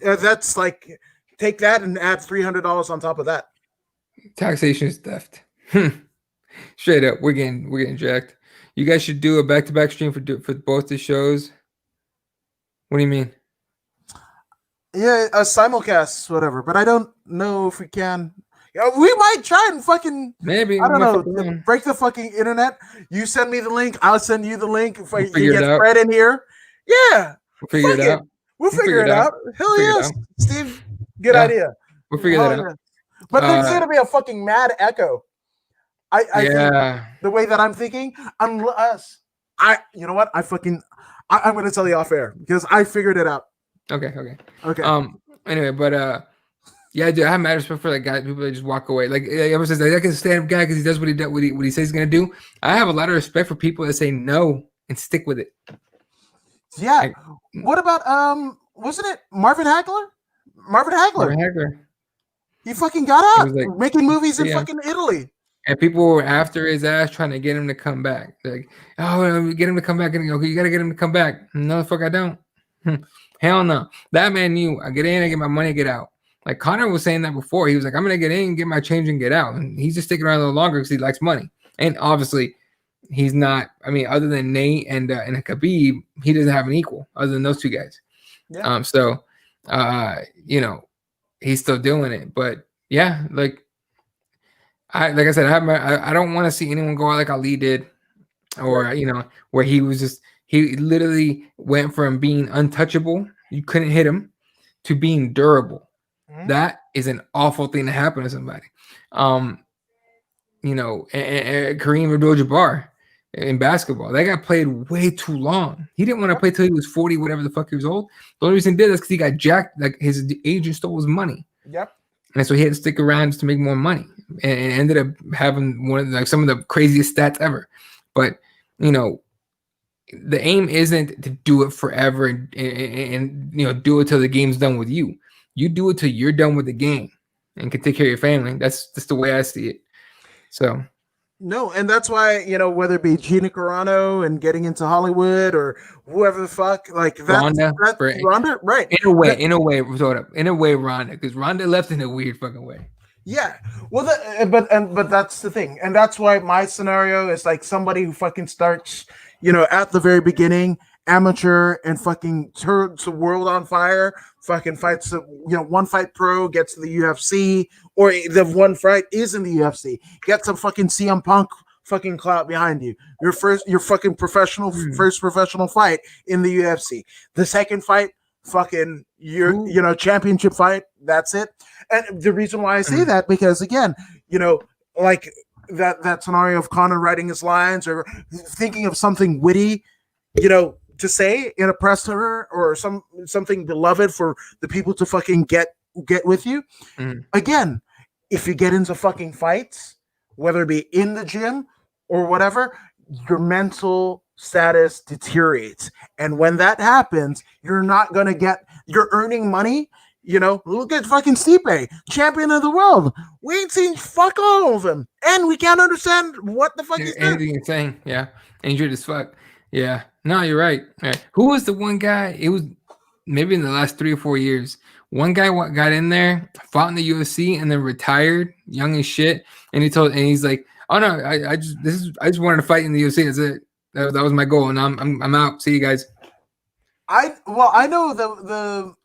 that's like take that and add $300 on top of that. Taxation is theft. Straight up, we're getting jacked. You guys should do a back-to-back stream for both the shows. What do you mean? Yeah, a simulcast, whatever. But I don't know if we can. We might try and fucking maybe I don't know break the fucking internet. You send me the link, I'll send you the link. If I get Fred in here, yeah, we'll figure it out. We'll figure it out. Hell yes, Steve. Good idea. We'll figure that out. But there's gonna be a fucking mad echo. I think the way that I'm thinking, unless you know what, I'm gonna tell you off air because I figured it out. Okay. Anyway, but yeah, dude, I have mad respect for like guys, people that just walk away. Like everyone says, like, I can stand up guy because he does what he says he's gonna do. I have a lot of respect for people that say no and stick with it. Yeah. Like, what about wasn't it Marvin Hagler? Marvin Hagler. He fucking got out like, making movies in fucking Italy. And people were after his ass trying to get him to come back. Like, oh, get him to come back. And you gotta get him to come back. No, the fuck I don't. Hell no. That man knew I get in, I get my money, I get out. Like Connor was saying that before. He was like, I'm going to get in, get my change, and get out. And he's just sticking around a little longer because he likes money. And obviously, he's not, I mean, other than Nate and Khabib, he doesn't have an equal other than those two guys. Yeah. You know, he's still doing it. But yeah, like I said, I don't want to see anyone go out like Ali did or, you know, where he literally went from being untouchable, you couldn't hit him, to being durable. That is an awful thing to happen to somebody. You know, and Kareem Abdul-Jabbar in basketball, that guy played way too long. He didn't want to play till he was 40, whatever the fuck he was old. The only reason he did is because he got jacked, like his agent stole his money. Yep. And so he had to stick around just to make more money, and ended up having one of some of the craziest stats ever. But you know, the aim isn't to do it forever and you know, do it till the game's done with you. You do it till you're done with the game and can take care of your family. That's just the way I see it. So no, and that's why, you know, whether it be Gina Carano and getting into Hollywood or whoever the fuck, like Rhonda, right? In a way, Rhonda, because Rhonda left in a weird fucking way. Yeah, well, but that's the thing, and that's why my scenario is like somebody who fucking starts, you know, at the very beginning, amateur, and fucking turns the world on fire. Fucking fights, you know, one fight pro, gets to the UFC, or the one fight is in the UFC, gets some fucking CM Punk fucking clout behind you. Your fucking first professional fight in the UFC. The second fight, fucking championship fight. That's it. And the reason why I say that, because again, like that scenario of Conor writing his lines or thinking of something witty, to say in a presser or something beloved for the people to fucking get with you. Again, if you get into fucking fights, whether it be in the gym or whatever, your mental status deteriorates. And when that happens, you're earning money. Look at fucking Stipe, champion of the world. We ain't seen fuck all of him. And we can't understand what the fuck he's doing. Anything you're saying, yeah. Injured as fuck. Yeah. No, you're right. Who was the one guy? It was maybe in the last 3 or 4 years. One guy got in there, fought in the UFC, and then retired, young as shit. And he's like, "Oh no, I just wanted to fight in the UFC. That's it. That was my goal, and I'm out. See you guys." I know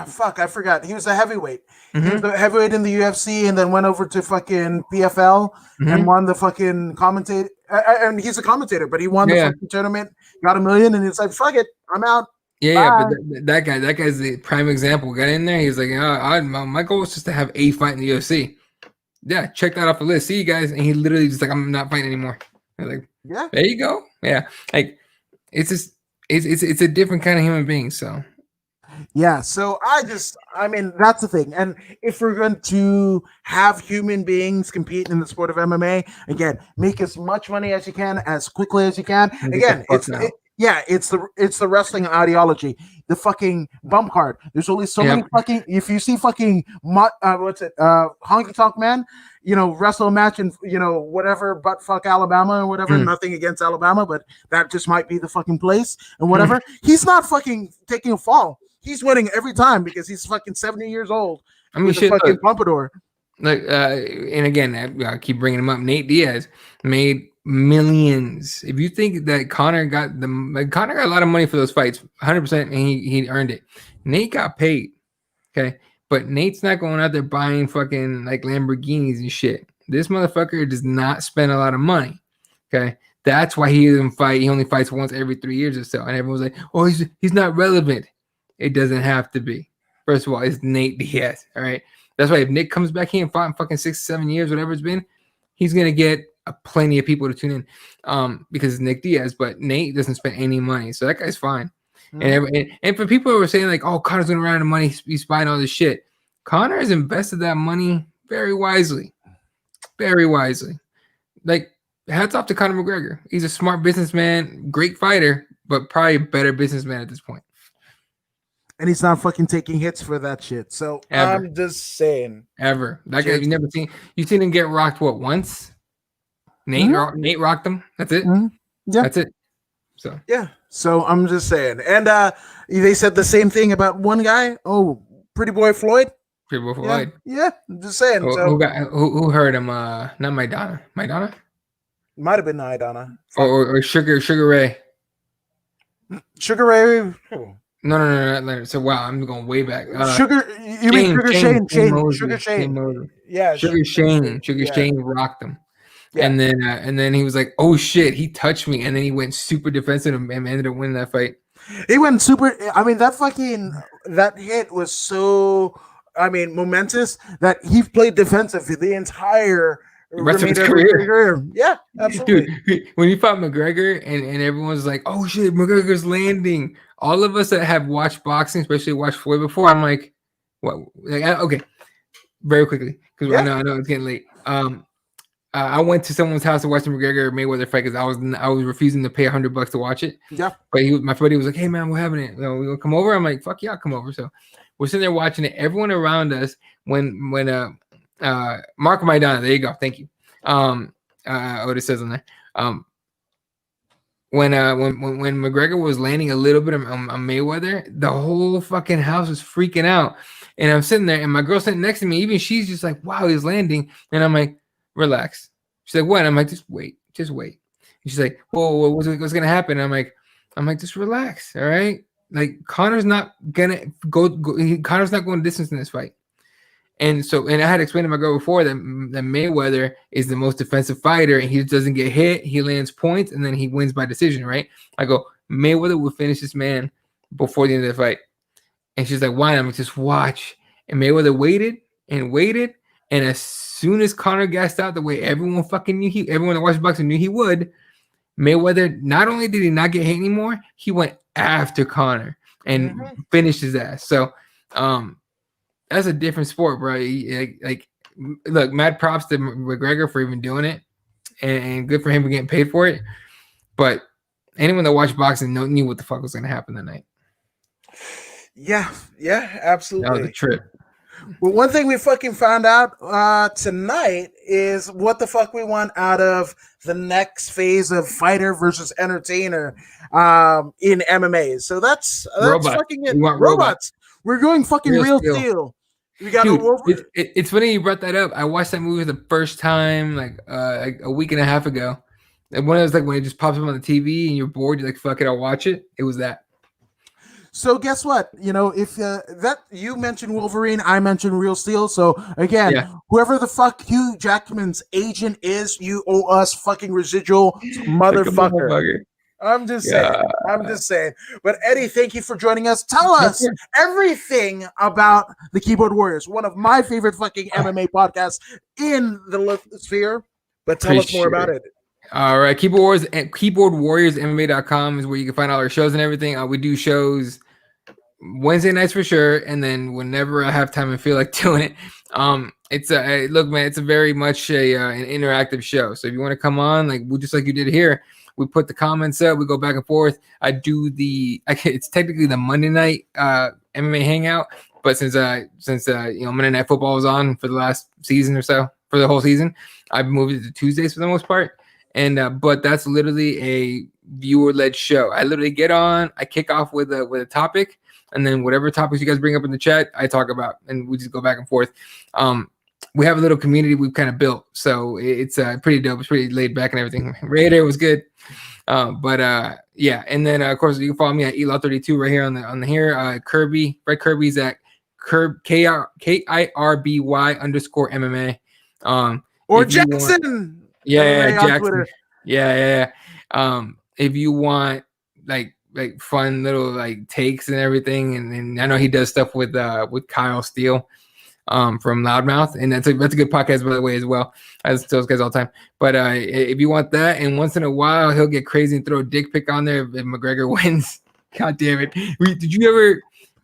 fuck, I forgot. He was a heavyweight. He was a heavyweight in the UFC, and then went over to fucking PFL and won the fucking commentator. And he's a commentator, but he won the fucking tournament, got $1 million, and it's like, fuck it, I'm out. Yeah, but that guy's the prime example. Got in there, he's like, my goal is just to have a fight in the UFC. Yeah, check that off the list. See you guys, and he literally just like, I'm not fighting anymore. I'm like, yeah, there you go. Yeah, like it's just it's a different kind of human being. So. Yeah, so I mean, that's the thing. And if we're going to have human beings compete in the sport of MMA, again, make as much money as you can, as quickly as you can. Again, it's the wrestling ideology, the fucking bump card. There's only so many fucking, if you see fucking, Honky Tonk Man, wrestle a match in, whatever, butt fuck Alabama or whatever, nothing against Alabama, but that just might be the fucking place and whatever. He's not fucking taking a fall. He's winning every time because he's fucking 70 years old. I mean, shit, fucking pompadour. Like, and again, I keep bringing him up. Nate Diaz made millions. If you think that Conor got a lot of money for those fights, 100%, and he earned it. Nate got paid, okay, but Nate's not going out there buying fucking like Lamborghinis and shit. This motherfucker does not spend a lot of money, okay. That's why he doesn't fight. He only fights once every 3 years or so, and everyone's like, "Oh, he's not relevant." It doesn't have to be. First of all, it's Nate Diaz. All right. That's why if Nick comes back here and fought in fucking 6, 7 years, whatever it's been, he's gonna get plenty of people to tune in, because it's Nick Diaz. But Nate doesn't spend any money, so that guy's fine. And for people who are saying like, "Oh, Conor's gonna run out of money, he's buying all this shit," Conor has invested that money very wisely, very wisely. Like, hats off to Conor McGregor. He's a smart businessman, great fighter, but probably a better businessman at this point. And he's not fucking taking hits for that shit. So I'm just saying. Ever. That guy, you've seen him get rocked once? Nate rocked him. That's it. Yeah. That's it. So yeah. So I'm just saying. And they said the same thing about one guy. Oh, Pretty Boy Floyd. Pretty Boy Floyd. Yeah. I'm just saying. Who heard him? Not Maidana. Maidana? Might have been Maidana. Or Sugar Ray. Sugar Ray. Oh. No. So wow, I'm going way back. Sugar Shane. Yeah, Sugar Shane rocked him, and then he was like, "Oh shit, he touched me," and then he went super defensive and ended up winning that fight. He went super. I mean, that hit was so, momentous that he played defensive for the entire rest of his career. Yeah, absolutely. Dude, when he fought McGregor and everyone's like, "Oh shit, McGregor's landing." All of us that have watched boxing, especially watched Floyd before, I'm like, what? Like, okay, very quickly, because I know it's getting late. I went to someone's house to watch the McGregor Mayweather fight because I was refusing to pay $100 to watch it. Yeah, but my buddy was like, "Hey man, what happened? We gonna come over?" I'm like, "Fuck yeah, I'll come over." So we're sitting there watching it. Everyone around us, when Marco Maidana, there you go, thank you. What it says on there. When McGregor was landing a little bit on Mayweather, the whole fucking house was freaking out. And I'm sitting there, and my girl sitting next to me, even she's just like, "Wow, he's landing." And I'm like, "Relax." She's like, "What?" I'm like, "Just wait. And she's like, "Whoa, what's gonna happen?" I'm like, "Just relax, all right? Like, Conor's not gonna go. Conor's not going distance in this fight." And I had explained to my girl before that Mayweather is the most defensive fighter, and he doesn't get hit, he lands points, and then he wins by decision, right? I go, Mayweather will finish this man before the end of the fight. And she's like, why? I'm like, just watch. And Mayweather waited, and as soon as Conor gassed out the way everyone fucking knew everyone that watched boxing knew he would, Mayweather, not only did he not get hit anymore, he went after Conor and finished his ass. So that's a different sport, bro. Like, look, mad props to McGregor for even doing it, and good for him for getting paid for it. But anyone that watched boxing knew what the fuck was going to happen that night. Yeah, absolutely. That was a trip. Well, one thing we fucking found out tonight is what the fuck we want out of the next phase of fighter versus entertainer in MMA. So that's fucking it. We want robots. We're going fucking real steel. We got it's funny you brought that up. I watched that movie the first time like a week and a half ago. And when it was like when it just pops up on the TV and you're bored, you're like, fuck it, I'll watch it. It was that. So guess what? You know, if that you mentioned Wolverine, I mentioned Real Steel. So again, whoever the fuck Hugh Jackman's agent is, you owe us fucking residual, motherfucker. I'm just saying. But Eddie, thank you for joining us. Tell us everything about the Keyboard Warriors, one of my favorite fucking MMA podcasts in the sphere. But tell us more about it. All right, Keyboard Warriors MMA.com is where you can find all our shows and everything. We do shows Wednesday nights for sure, and then whenever I have time and feel like doing it. Look, man, it's a very much an interactive show. So if you want to come on, just like you did here, we put the comments up, we go back and forth. It's technically the Monday night MMA hangout, but since Monday Night Football was on for the last season or so, for the whole season, I've moved it to Tuesdays for the most part. And but that's literally a viewer-led show. I literally get on, I kick off with a topic, and then whatever topics you guys bring up in the chat, I talk about, and we just go back and forth. We have a little community we've kind of built, so it's pretty dope. It's pretty laid back and everything. Raider was good, yeah. And then of course you can follow me at Elaw32 right here on the here. Kirby, Fred Kirby's at KIRBY_MMA. Or Jackson. Jackson. Yeah. If you want like fun little takes and everything, and I know he does stuff with Kyle Steele from Loudmouth, and that's a good podcast by the way as well. I listen to those guys all the time. But if you want that, and once in a while he'll get crazy and throw a dick pic on there if McGregor wins. God damn it!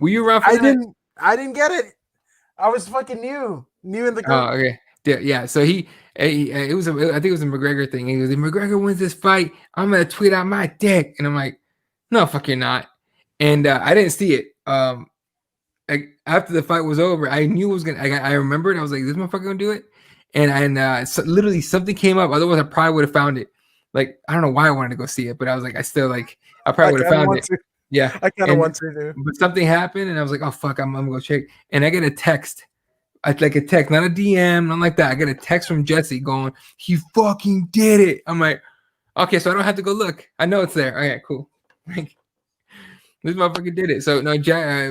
Were you around for that? I didn't get it. I was fucking new in the group. Oh, okay. Yeah, so I think it was a McGregor thing. He goes, if McGregor wins this fight, I'm gonna tweet out my dick, and I'm like, no, fuck, you're not. And I didn't see it. After the fight was over, I knew it was gonna. I remembered. I was like, this motherfucker gonna do it, and so literally something came up. Otherwise, I probably would have found it. Like, I don't know why I wanted to go see it, but I was like, I probably would have found it. Yeah, I kind of want to do. But something happened, and I was like, oh fuck, I'm gonna go check. And I get a text. Like a text, not a DM, not like that. I get a text from Jesse going, he fucking did it. I'm like, okay, so I don't have to go look. I know it's there. Okay, cool. Like, this motherfucker did it. So no,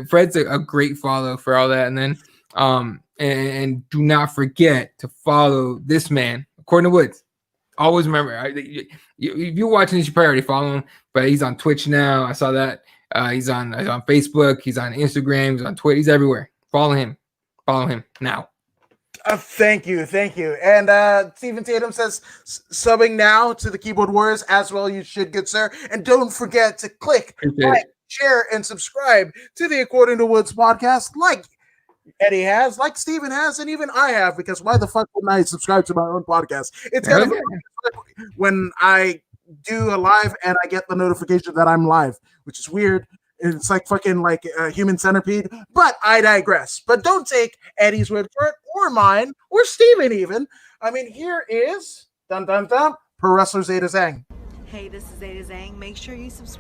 Fred's a great follow for all that. And then, and do not forget to follow this man, Courtney Woods. Always remember, if you're watching this, you probably already follow him, but he's on Twitch now. I saw that. He's on Facebook. He's on Instagram. He's on Twitter. He's everywhere. Follow him now. Thank you. And Stephen Tatum says, subbing now to the Keyboard Warriors as well. You should, good sir. And don't forget to click, share, and subscribe to the According to Woods podcast, like Eddie has, like Steven has, and even I have, because why the fuck wouldn't I subscribe to my own podcast? It's kind of when I do a live and I get the notification that I'm live, which is weird. It's like fucking like a human centipede, but I digress. But don't take Eddie's word for it, or mine, or Steven even. I mean, here is Pro Wrestler Zeta Zhang. Hey, this is Zeta Zhang. Make sure you subscribe.